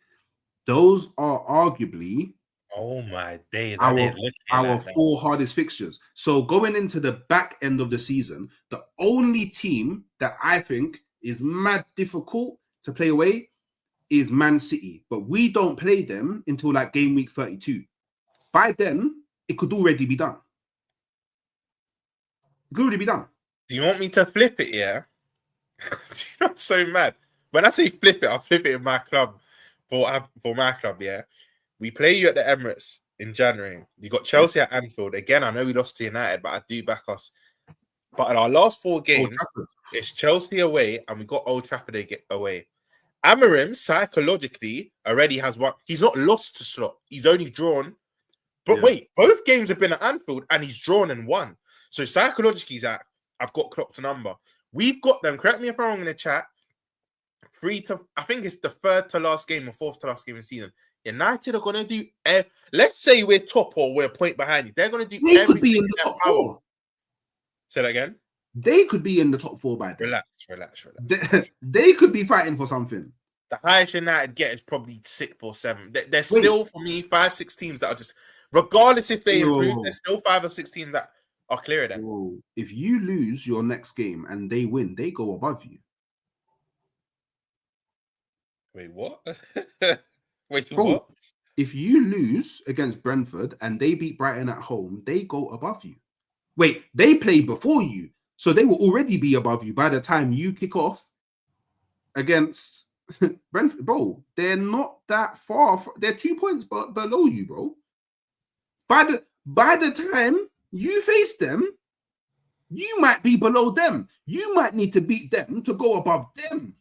Those are arguably our 4 hardest fixtures. So going into the back end of the season, the only team that I think is mad difficult to play away is Man City. But we don't play them until like game week 32. By then, it could already be done. It could already be done. Do you want me to flip it, yeah? Do you know what's so mad? When I say flip it, I'll flip it in my club. For my club, yeah. We play you at the Emirates in January. You got Chelsea at Anfield. Again, I know we lost to United, but I do back us. But in our last 4 games, it's Chelsea away and we got Old Trafford away. Amorim, psychologically, already has one. He's not lost to Slot. He's only drawn. But wait, both games have been at Anfield and he's drawn and won. So psychologically, he's at, I've got Klopp's number. We've got them, correct me if I'm wrong in the chat, I think it's the 3rd to last game or 4th to last game of the season. United are going to do, let's say we're top or we're a point behind you. They're going to do They could be in the top 4. Say that again? They could be in the top 4 by then. Relax. They could be fighting for something. The highest United get is probably 6th or 7th. There's still, for me, 5, 6 teams that are just, regardless if they improve, there's still 5 or 6 teams that are clearer than. Whoa. If you lose your next game and they win, they go above you. Wait, what? Bro, what? If you lose against Brentford and they beat Brighton at home, they go above you. Wait, they played before you, so they will already be above you by the time you kick off against Brentford. Bro, they're not that far. They're 2 points below you, bro. By the time you face them, you might be below them. You might need to beat them to go above them.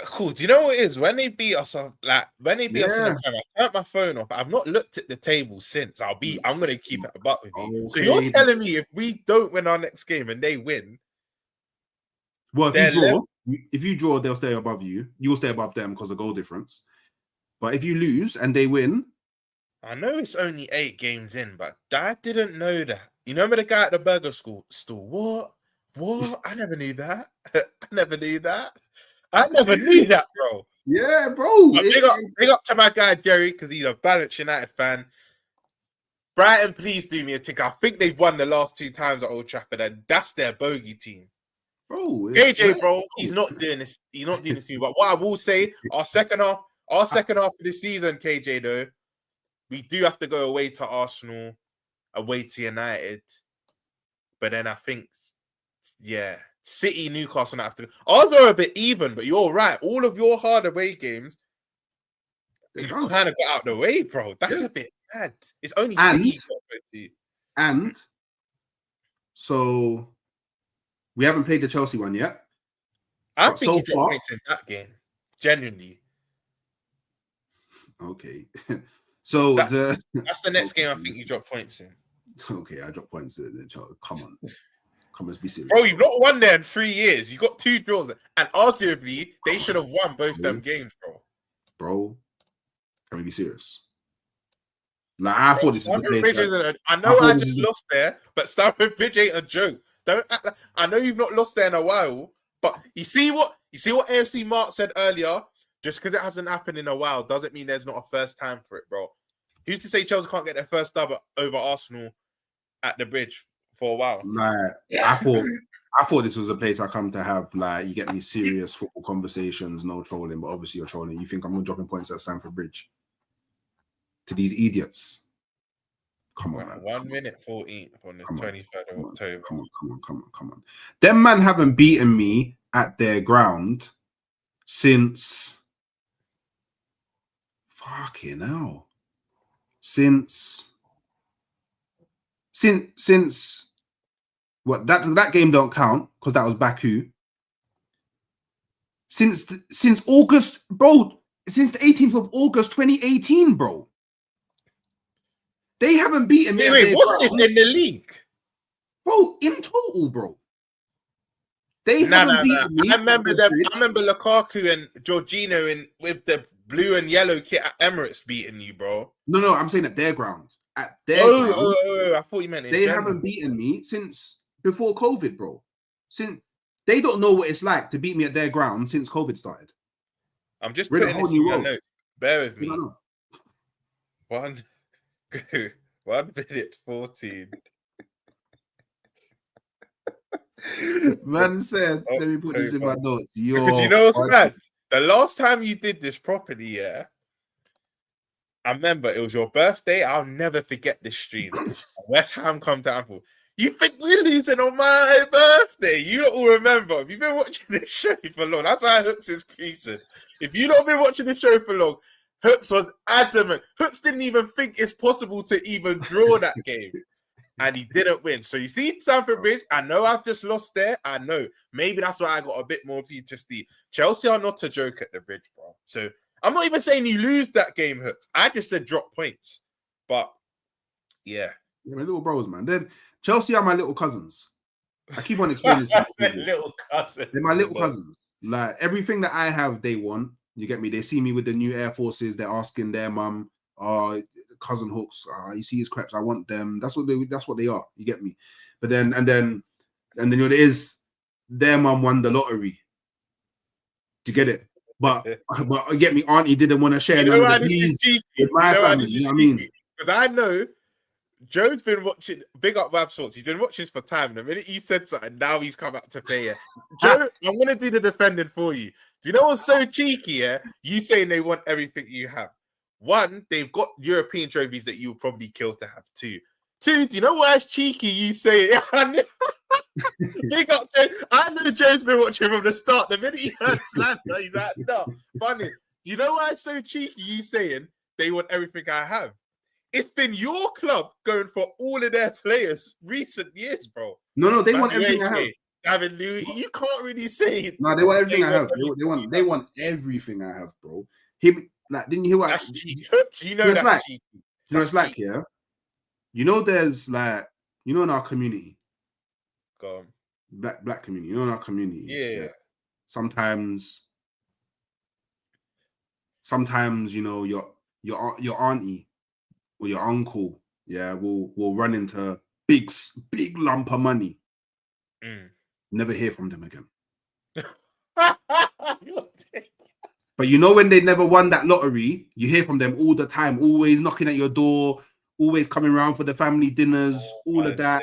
Cool. Do you know what it is? When they beat us, us in the Prem, I turned my phone off. I've not looked at the table since. I'm gonna keep it a buck with you. Okay. So you're telling me if we don't win our next game and they win, well, if you draw, they'll stay above you. You'll stay above them because of goal difference. But if you lose and they win, I know it's only 8 games in, but I didn't know that. You remember the guy at the burger store? What? I never knew that. I never knew that, bro. Yeah, bro. Big up to my guy Jerry because he's a balanced United fan. Brighton, please do me a tick. I think they've won the last 2 times at Old Trafford, and that's their bogey team. Bro, KJ, bro, he's not doing this. He's not doing this to you. But what I will say, our second half of the season, KJ, though, we do have to go away to Arsenal, away to United. But then I think, City, Newcastle, not have to go. Ours are a bit even, but you're right. All of your hard away games, you kind of got out the way, bro. That's a bit mad. It's only City. And so we haven't played the Chelsea one yet. I think you dropped points in that game. Genuinely. Okay. So that's the next game I think you drop points in. Okay, I dropped points in the Chelsea. Come on, let's be serious. Bro, you've not won there in 3 years. You got 2 draws, and arguably they should have won both them games, bro. Bro, can we be serious? Like I thought this Stamford Bridge isn't. I know I just lost there, but Stamford Bridge ain't a joke. Don't act like, I know you've not lost there in a while, but you see what AFC Mark said earlier. Just because it hasn't happened in a while doesn't mean there's not a first time for it, bro. Who's to say Chelsea can't get their first dub over Arsenal at the Bridge for a while. Like, I thought this was a place I come to have, like, you get me, serious football conversations, no trolling, but obviously you're trolling. You think I'm going to dropping points at Stamford Bridge to these idiots? Come on, man. 1 minute 14 on the 23rd of October. Come on. Them man haven't beaten me at their ground since fucking hell. Since what, that game don't count because that was Baku. Since August, bro. Since the 18th of August 2018, bro. They haven't beaten me. Wait, what's this in the league? Bro, in total, bro. They haven't beaten me. I remember Lukaku and Jorginho with the blue and yellow kit at Emirates beating you, bro. No, I'm saying at their ground. At their ground. Oh, I thought you meant they haven't beaten me since before COVID, bro. Since they don't know what it's like to beat me at their ground since COVID started. I'm just putting this in your note. Bear with me. No. 1 minute 14. Man said, let me put this in my notes. Because you know what's mad? The last time you did this properly, yeah, I remember it was your birthday. I'll never forget this stream. West Ham come to Anfield. You think we're losing on my birthday? You don't all remember. If you've been watching this show for long, that's why Hooks is creasing. If you've not been watching the show for long, Hooks was adamant. Hooks didn't even think it's possible to even draw that game. And he didn't win. So you see, Stamford Bridge, I know I've just lost there. I know. Maybe that's why I got a bit more PTSD. Chelsea are not a joke at the Bridge, bro. So I'm not even saying you lose that game, Hooks. I just said drop points. But, yeah. They're my little bros, man. Then Chelsea are my little cousins. I keep on explaining this. Little cousins. They're my little cousins. Like, everything that I have, they want. You get me? They see me with the new Air Forces. They're asking their mum, cousin Hooks, you see his creps, I want them. That's what they are. You get me? But then you know, there is their mum won the lottery to get it. But you get me, Auntie didn't want to share none of the bees with my family. You know what I mean? Because I know Joe's been watching, big up Wab Sorts, he's been watching this for time. The minute you said something, now he's come out to play it. Joe, I'm going to do the defending for you. Do you know what's so cheeky, yeah? You saying they want everything you have. One, they've got European trophies that you would probably kill to have. Two, do you know what's cheeky? You say it. Big up, Joe. I know Joe's been watching from the start. The minute he heard slander, he's like, no, funny. Do you know why it's so cheeky? You saying they want everything I have? It's been your club going for all of their players recent years, bro. No, they want everything I have. David Louis, you can't really say it. No, they want everything I have. They want everything I have, bro. Like, didn't you hear what? That's cheeky. You know that's like, cheeky. You know, it's like, yeah. You know, there's like, you know, in our community, go on. Black community. You know, in our community, yeah. Sometimes, you know, your auntie or your uncle, yeah, will run into big lump of money. Never hear from them again. But you know, when they never won that lottery, you hear from them all the time, always knocking at your door, always coming around for the family dinners, all of that.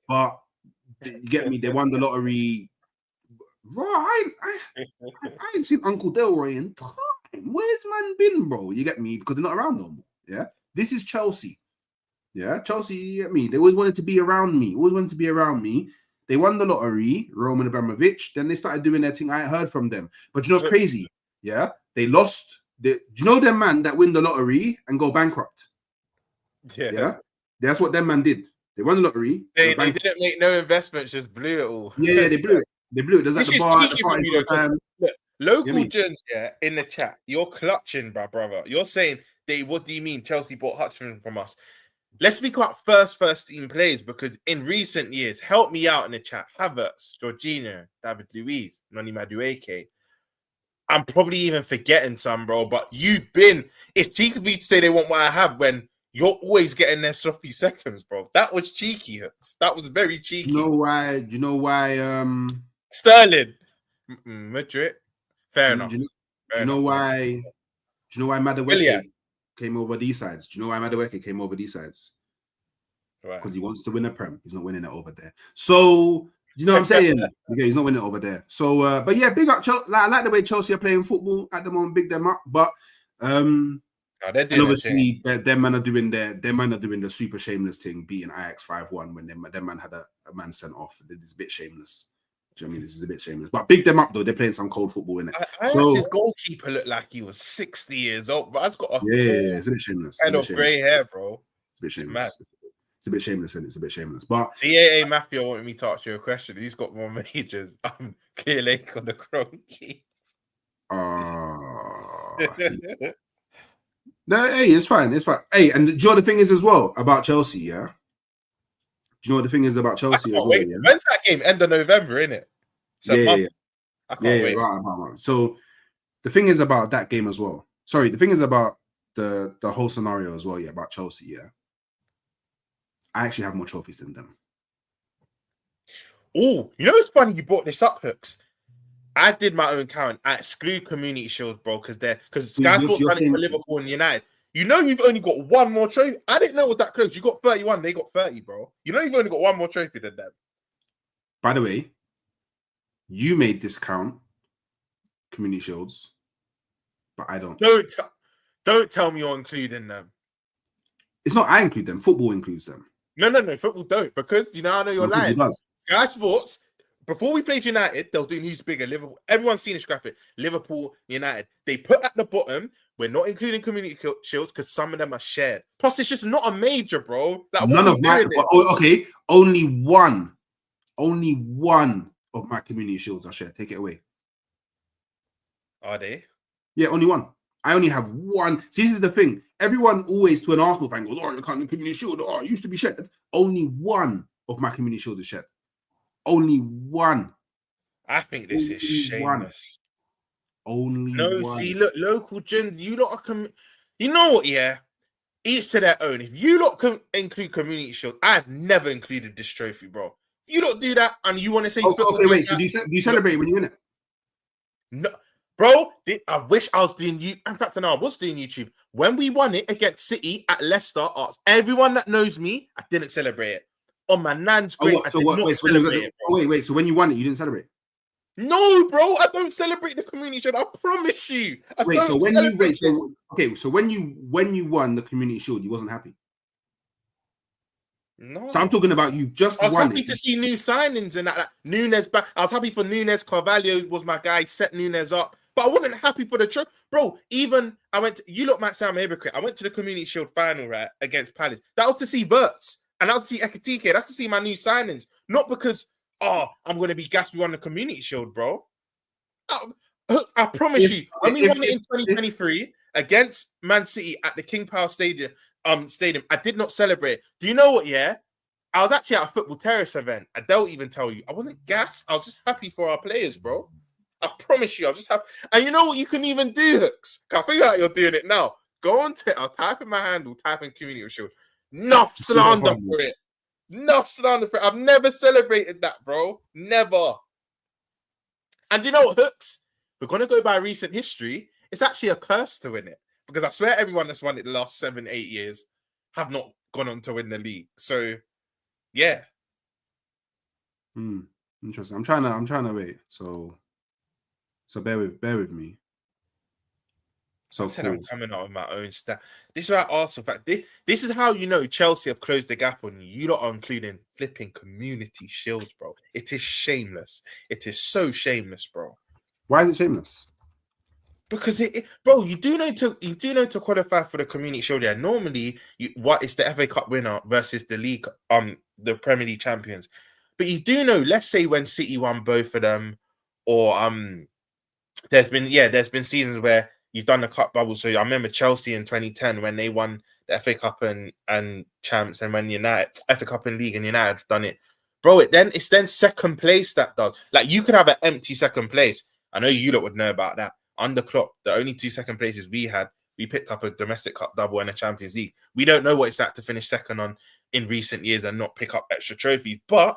But you get me, they won the lottery. Bro, I ain't seen Uncle Delroy in time. Where's man been, bro? You get me? Because they're not around no more. Yeah. This is Chelsea. Yeah, Chelsea, you get me? They always wanted to be around me. They won the lottery, Roman Abramovich. Then they started doing their thing. I ain't heard from them. But you know what's crazy? Yeah, they lost. Do you know them man that win the lottery and go bankrupt? Yeah, that's what them man did. They won the lottery. They didn't make no investments, just blew it all. Yeah, they blew it. There's like the bar at the party. Look, local gens, in the chat, you're clutching, brother. You're saying what do you mean Chelsea bought Hutchinson from us? Let's speak about first team players, because in recent years, help me out in the chat. Havertz, Jorginho, David Luiz, Noni Madueke. I'm probably even forgetting some, bro, but it's cheeky of you to say they want what I have when you're always getting their sloppy seconds, bro. That was cheeky, Hooks. That was very cheeky. Do you know why? Sterling. Madrid. Fair enough. Do you know why Madueke came over these sides? Do you know why Madueke came over these sides? because he wants to win a Prem. He's not winning it over there. So you know what I'm saying? Okay, he's not winning it over there. So, but yeah, big up Chelsea. I like the way Chelsea are playing football at the moment. Big them up, but and obviously their man are doing the super shameless thing, beating Ajax 5-1 when their man had a man sent off. It's a bit shameless. Do you know what I mean? This is a bit shameless, but big them up though. They're playing some cold football in it. His goalkeeper looked like he was 60 years old, but I've got a it's a bit shameless. Kind of grey hair, bro. It's a bit shameless. It's a bit shameless, and it's a bit shameless. But TAA Mafia wanted me to ask you a question. Who's got more majors? Clear Lake on the Cronky. No, hey, it's fine. It's fine. Hey, and do you know what the thing is as well about Chelsea? Yeah. Do you know what the thing is about Chelsea as well? Yeah? When's that game? End of November, innit? Yeah. I can't wait. Right. So the thing is about that game as well. Sorry, the thing is about the whole scenario as well. Yeah, about Chelsea. Yeah. I actually have more trophies than them. Oh, you know it's funny you brought this up, Hooks. I did my own count. I exclude Community Shield, bro, because Sky Sports running for Liverpool and United. You know you've only got one more trophy. I didn't know it was that close. You got 31, they got 30, bro. You know you've only got one more trophy than them. By the way, you made this count Community Shields, but I don't. Don't tell me you're including them. It's not I include them. Football includes them. No. Football don't, because I know you're lying. Sky Sports, before we played United, they'll do who's bigger. Liverpool. Everyone's seen this graphic. Liverpool, United. They put at the bottom, we're not including Community Shields because some of them are shared. Plus, it's just not a major, bro. Like, none of my. Okay, only one of my Community Shields are shared. Take it away. Are they? Yeah, only one. I only have one. See, this is the thing. Everyone always, to an Arsenal fan, goes, "Oh, you can't do Community Shield. Oh, it used to be shared." Only one of my Community Shield is shared. Only one. I think this is shameless. Only no, one. See, look, local gens, you lot are you know what, yeah? Each to their own. If you lot can include Community Shield, I've never included this trophy, bro. You lot do that, and you want to say... Okay, wait, so do you celebrate when you win it? No. Bro, I wish I was doing you. In fact, I was doing YouTube. When we won it against City at Leicester, everyone that knows me, I didn't celebrate it. On my nan's grave, I did not celebrate it. Wait, so when you won it, you didn't celebrate? No, bro, I don't celebrate the Community Shield. I promise you. So when you won the Community Shield, you wasn't happy? No. So I'm talking about you just won. I was won happy to see new signings and that. Nunes back. I was happy for Nunes. Carvalho was my guy, set Nunes up. But I wasn't happy for the trophy. Bro, even I went to, you lot might sound a hypocrite. I went to the Community Shield final, right, against Palace. That was to see Wirtz. And that was to see Ekitike. That's to see my new signings. Not because, I'm going to be gassed we won the Community Shield, bro. I promise you, when we won it in 2023 against Man City at the King Power Stadium, I did not celebrate. Do you know what, yeah? I was actually at a football terrace event. I don't even tell you. I wasn't gassed. I was just happy for our players, bro. I promise you, I was just happy. And you know what you can even do, Hooks? I figure out you're doing it now. Go on Twitter, I'll type in my handle, type in Community Shield. Enough slander for it. Enough slander for it. I've never celebrated that, bro. Never. And you know what, Hooks? We're going to go by recent history. It's actually a curse to win it. Because I swear everyone that's won it the last 7-8 years have not gone on to win the league. So, yeah. Interesting. I'm trying to wait. So bear with me. So I said I'm coming out of my own stat. This is why Arsenal. Fact, this is how you know Chelsea have closed the gap on you. You lot are including flipping Community Shields, bro. It is shameless. It is so shameless, bro. Why is it shameless? Because bro, you do know to qualify for the Community Shield. Yeah, normally it's the FA Cup winner versus the league, the Premier League champions. But you do know, let's say when City won both of them, or there's been seasons where you've done the cup bubble. So I remember Chelsea in 2010 when they won the FA Cup and champs, and when FA Cup and League and United have done it, bro. It's then second place that does. Like you could have an empty second place. I know you lot would know about that. Under Klopp, the only 2 second places we had, we picked up a domestic cup double and a Champions League. We don't know what it's like to finish second in recent years and not pick up extra trophies. But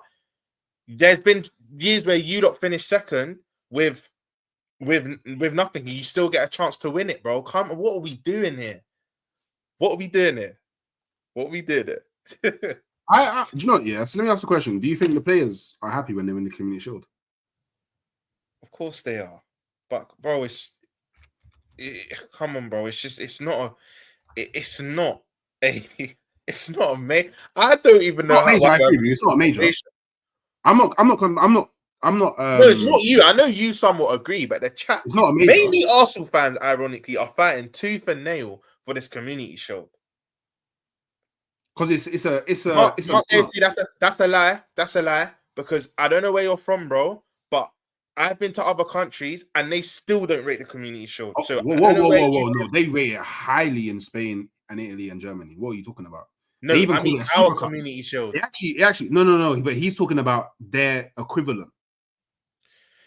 there's been years where you lot finish second with nothing. You still get a chance to win it, bro. What are we doing here? Do you know? Yeah. So let me ask the question: do you think the players are happy when they win the Community Shield? Of course they are, but bro, come on, bro. It's not a major. I don't even know how. I agree with you. It's not a major. I'm not. No, it's not you. I know you somewhat agree, but the chat. It's not a major. Mainly Arsenal fans, ironically, are fighting tooth and nail for this Community Shield. Because it's a that's a lie. That's a lie. Because I don't know where you're from, bro, but I've been to other countries and they still don't rate the Community Shield. So whoa. No, they rate it highly in Spain and Italy and Germany. What are you talking about? No, they even I mean our Community Shield. It actually, no. But he's talking about their equivalent.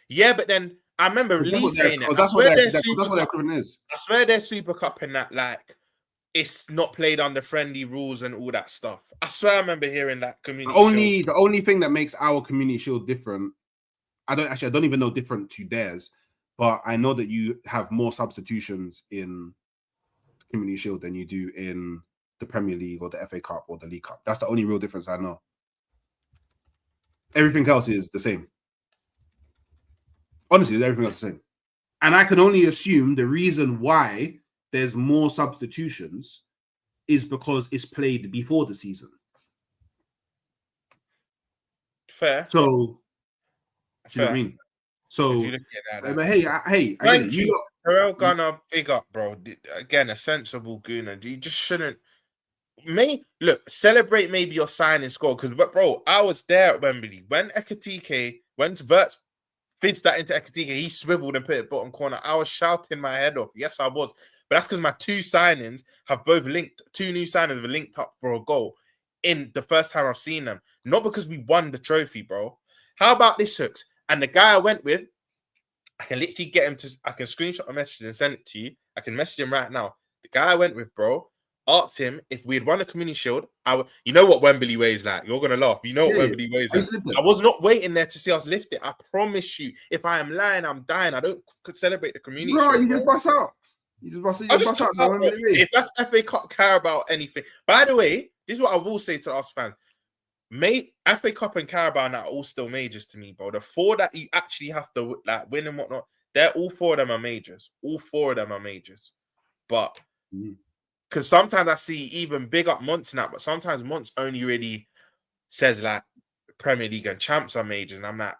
Yeah, but then I remember Lee saying it. That's what their equivalent is. I swear their Super Cup and that, like, it's not played under friendly rules and all that stuff. I swear I remember hearing that Community Shield. The only thing that makes our Community Shield different, I don't even know different to theirs, but I know that you have more substitutions in the Community Shield than you do in the Premier League or the FA Cup or the League Cup. That's the only real difference I know. Everything else is the same. Honestly, everything else is the same. And I can only assume the reason why there's more substitutions is because it's played before the season. Fair. So, do you know what I mean? So, but hey, thank you. Terrell Gunner, big up, bro. Again, a sensible gooner. You just shouldn't. Celebrate maybe your signing score because, bro, I was there at Wembley when Wirtz fizzed that into Ekatike, he swiveled and put it bottom corner. I was shouting my head off. Yes, I was. But that's because my two new signings have linked up for a goal in the first time I've seen them. Not because we won the trophy, bro. How about this, Hooks? And the guy I went with, I can literally get him to, I can screenshot a message and send it to you. I can message him right now. The guy I went with, bro, asked him if we had won a Community Shield. You know what Wembley way is like. You're going to laugh. You know what Wembley way is like. I was not waiting there to see us lift it. I promise you. If I am lying, I'm dying. I don't celebrate the Community Shield. You just bust out. If that's FA Cup, Carabao, anything. By the way, this is what I will say to us fans. FA Cup and Carabao now are all still majors to me, bro. The four that you actually have to like win and whatnot, all four of them are majors. All four of them are majors. But because sometimes I see even big up Monts now, but sometimes Monts only really says like Premier League and Champs are majors, and I'm like,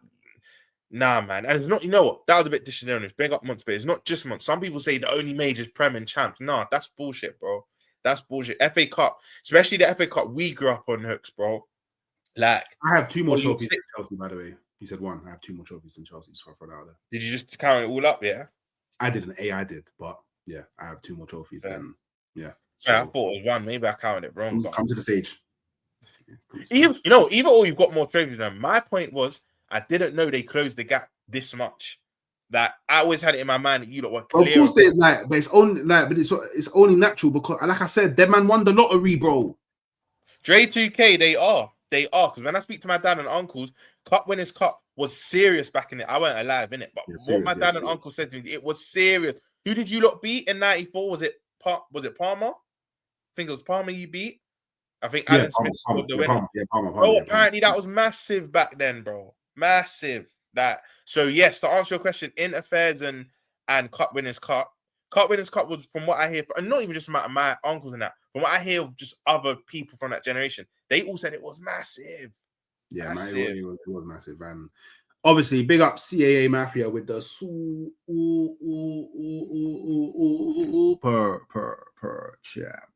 nah, man. And it's not, you know what? That was a bit disingenuous. Big up Monts, but it's not just Monts. Some people say the only majors Prem and Champs. Nah, that's bullshit, bro. That's bullshit. FA Cup, especially the FA Cup we grew up on, Hooks, bro. Like, I have 2 more trophies than Chelsea, by the way. You said 1. I have 2 more trophies than Chelsea. So I throw that out there. Did you just count it all up? Yeah, I didn't. I did, but yeah, I have 2 more trophies than So, I thought it was 1. Maybe I counted it wrong. Come to the stage. Either or you've got more trophies than them. My point was, I didn't know they closed the gap this much. That I always had it in my mind that you lot were clear. Of course, but it's only natural because, like I said, that man won the lottery, bro. Dre 2K, they are. Because when I speak to my dad and uncles, Cup Winners' Cup was serious back in it. I weren't alive in it, but what my dad and uncle said to me, it was serious. Who did you lot beat in '94? Was it Palmer? I think it was Palmer you beat. I think Alan Smith scored the winner. Palmer. Apparently that was massive back then, bro. Massive. So yes, to answer your question, in affairs and Cup Winners' Cup was, from what I hear, and not even just my uncles and that, from what I hear of just other people from that generation, they all said it was massive. Yeah, massive. It was massive. And obviously, big up CAA Mafia with the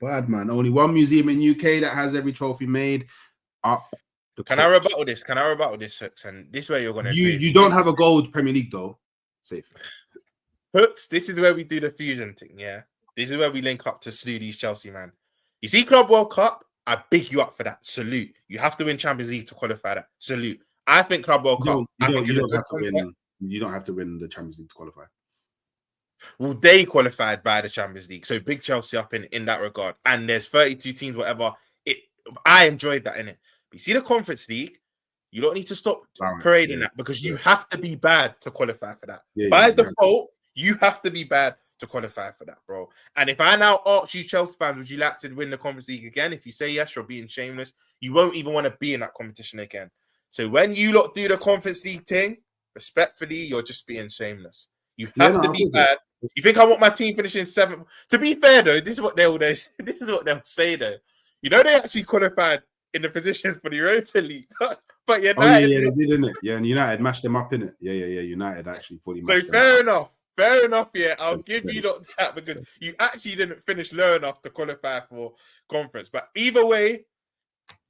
bad man. Only one museum in UK that has every trophy made. Can I rebuttal this? Hooks? And this way you're gonna. You don't have a gold Premier League though. Safe. Hooks, this is where we do the fusion thing, yeah? This is where we link up to slew these Chelsea, man. You see Club World Cup? I big you up for that. Salute. You have to win Champions League to qualify that. Salute. I think Club World Cup... You don't have to win the Champions League to qualify. Well, they qualified by the Champions League, so big Chelsea up in that regard. And there's 32 teams, whatever. I enjoyed that, innit? But you see the Conference League, you don't need to stop parading that because you have to be bad to qualify for that. By default, you have to be bad to qualify for that, bro. And if I now ask you, Chelsea fans, would you like to win the Conference League again? If you say yes, you're being shameless. You won't even want to be in that competition again. So when you lot do the Conference League thing, respectfully, you're just being shameless. You have to be bad. You think I want my team finishing 7th? To be fair, though, this is what they'll say, though. You know, they actually qualified in the position for the Europa League. But United... Oh, yeah, they did, didn't it? Yeah, and United mashed them up, innit? Yeah. United actually fully mashed them up. Fair enough, yeah. I'll give you that because you actually didn't finish low enough to qualify for conference. But either way,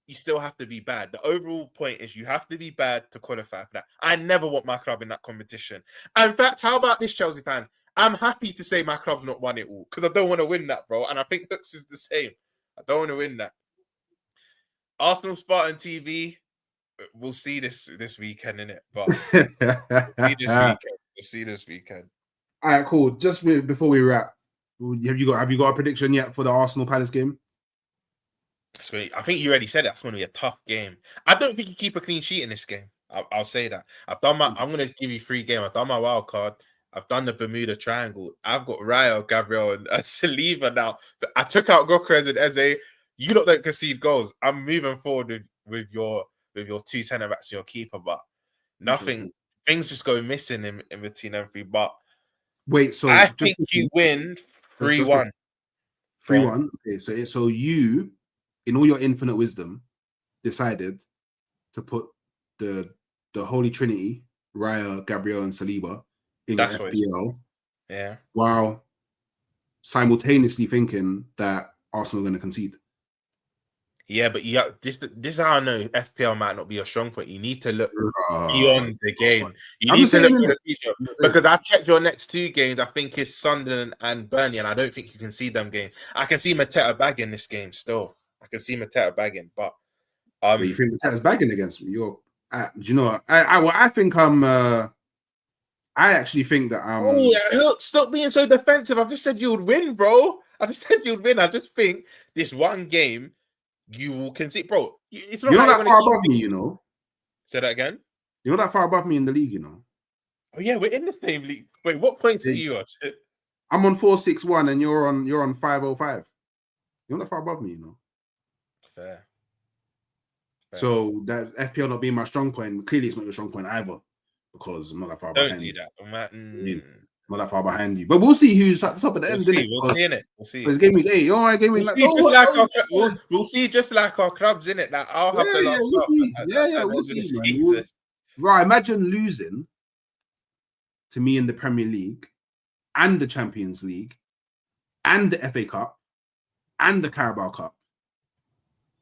you still have to be bad. The overall point is you have to be bad to qualify for that. I never want my club in that competition. And in fact, how about this, Chelsea fans? I'm happy to say my club's not won it all because I don't want to win that, bro. And I think Hooks is the same. I don't want to win that. Arsenal Spartan TV, we'll see this weekend, innit? But we'll see this weekend. All right, cool. Just before we wrap, have you got a prediction yet for the Arsenal Palace game? So I think you already said that's going to be a tough game. I don't think you keep a clean sheet in this game. I'll say that. I'm going to give you 3 games. I've done my wild card. I've done the Bermuda Triangle. I've got Raya, Gabriel, and Saliba now. I took out Gokres and Eze. You don't concede goals. I'm moving forward with your 2 centre backs and your keeper, but nothing. Things just go missing in between them 3. But wait, so I think you win 3-1. 3-1. Okay, so you, in all your infinite wisdom, decided to put the Holy Trinity, Raya, Gabriel, and Saliba in the FPL. Yeah. While simultaneously thinking that Arsenal are going to concede. Yeah, but this is how I know FPL might not be a strong point. You need to look beyond the game. You need to look for the future. Because I've checked your next 2 games. I think it's Sunderland and Burnley, and I don't think you can see them games. I can see Mateta bagging this game still. I can see Mateta bagging, but you think Mateta's bagging against me? Do you know? I think I actually think that stop being so defensive. I've just said you would win, bro. I just think this one game. You will concede, bro. It's not you're not that far above me, you know. Say that again. You're not that far above me in the league, you know. Oh yeah, we're in the same league. Wait, what points are you at? I'm on 461 and you're on 505. You're not far above me, you know. Fair. So that FPL not being my strong point, clearly it's not your strong point either, because I'm not that far behind. Don't do that. Not that far behind you, but we'll see who's at the top of the end. We'll see in it. We'll see. It's game week 8. All right, game week. We'll see just like our clubs in it. Like I'll have the last. We'll see. Man. Right, imagine losing to me in the Premier League, and the Champions League, and the FA Cup, and the Carabao Cup,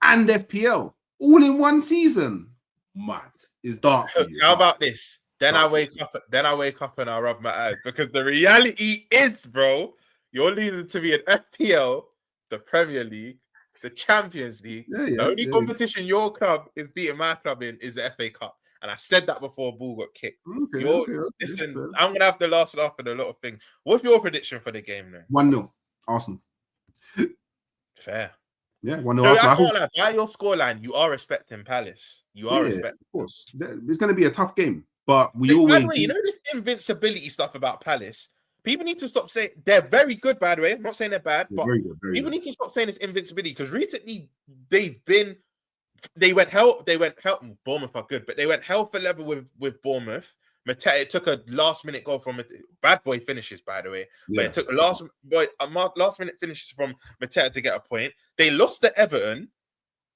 and FPL all in one season. Mad. It's dark. How about this? Then I wake up and I rub my eyes because the reality is, bro, you're losing to me in FPL, the Premier League, the Champions League. The only competition your club is beating my club in is the FA Cup. And I said that before a ball got kicked. Listen, I'm going to have the last laugh at a lot of things. What's your prediction for the game now? 1-0, Arsenal. Fair. Yeah, 1-0 Arsenal. By your scoreline, you are respecting Palace. You are respecting. Of course. It's going to be a tough game. But by the way, you know this invincibility stuff about Palace? People need to stop saying they're very good, by the way. I'm not saying they're bad, but people need to stop saying this invincibility because recently they went hell. Bournemouth are good, but they went hell for level with Bournemouth. Mateta, it took a last minute goal from bad boy finishes, by the way. But it took last minute finishes from Mateta to get a point. They lost to Everton,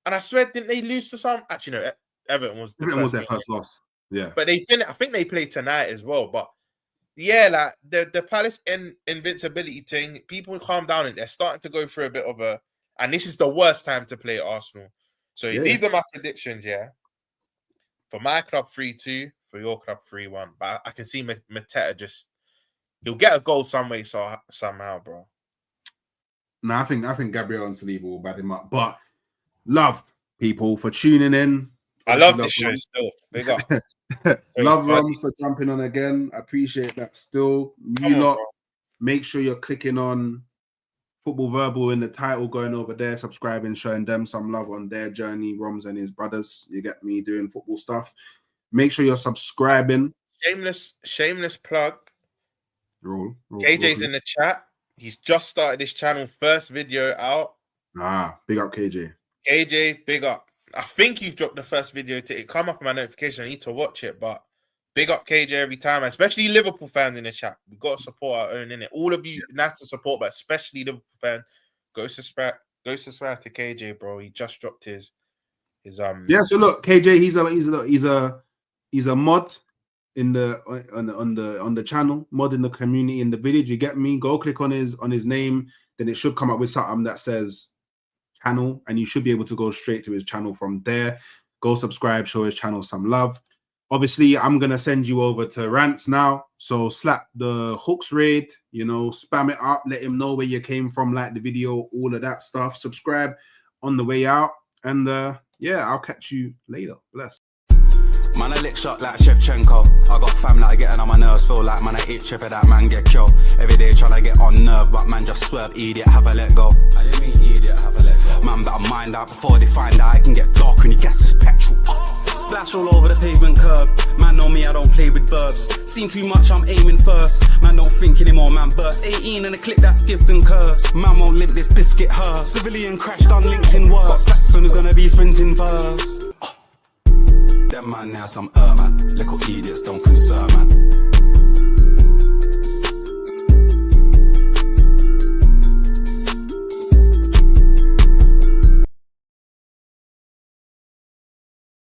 and I swear, didn't they lose to some? Actually, no, Everton was their first loss. Yeah, but I think they play tonight as well. But yeah, like the Palace invincibility thing, people calm down and they're starting to go through a bit of a. And this is the worst time to play Arsenal. So these are my predictions. Yeah, for my club 3-2, for your club 3-1. But I can see Mateta he'll get a goal some way somehow, bro. No, I think Gabriel and Saliba will bad him up. But love people for tuning in. I love this show still. Big up. Love Romz for jumping on again. I appreciate that still. Make sure you're clicking on Football Verbal in the title, going over there, subscribing, showing them some love on their journey. Romz and his brothers, you get me doing football stuff. Make sure you're subscribing. Shameless plug. Roll. KJ's in the chat. He's just started his channel, first video out. Big up KJ. KJ, big up. I think you've dropped the first video. It come up in my notification. I need to watch it, but big up KJ every time, especially Liverpool fans in the chat. We've got to support our own, innit? All of you, that's to support, but especially Liverpool fans. Go subscribe to KJ, bro. He just dropped his Yeah, so look, KJ, he's a mod in the on the channel, mod in the community, in the village. You get me? Go click on his name, then it should come up with something that says channel, and you should be able to go straight to his channel from there. Go subscribe, show his channel some love. Obviously, I'm gonna send you over to Rants now. So slap the hooks raid, you know, spam it up, let him know where you came from, like the video, all of that stuff. Subscribe on the way out, and yeah, I'll catch you later. Bless. Man, I lick shot like Shevchenko. I got fam that getting on my nerves. Feel like man, I itch if that man get killed. Every day trying to get on nerve, but man just swerve, idiot, have a let go. I didn't mean idiot, have a let go. Man, better mind out before they find out. I can get dark when you gas this petrol. Splash all over the pavement curb. Man, know me, I don't play with verbs. Seen too much, I'm aiming first. Man, don't think anymore, man, burst. 18 and a click, that's gift and curse. Man won't limp this biscuit hurst. Civilian crashed on LinkedIn work. Got stacks on who's gonna be sprinting first. Them man, now some man. Little idiots don't concern, man.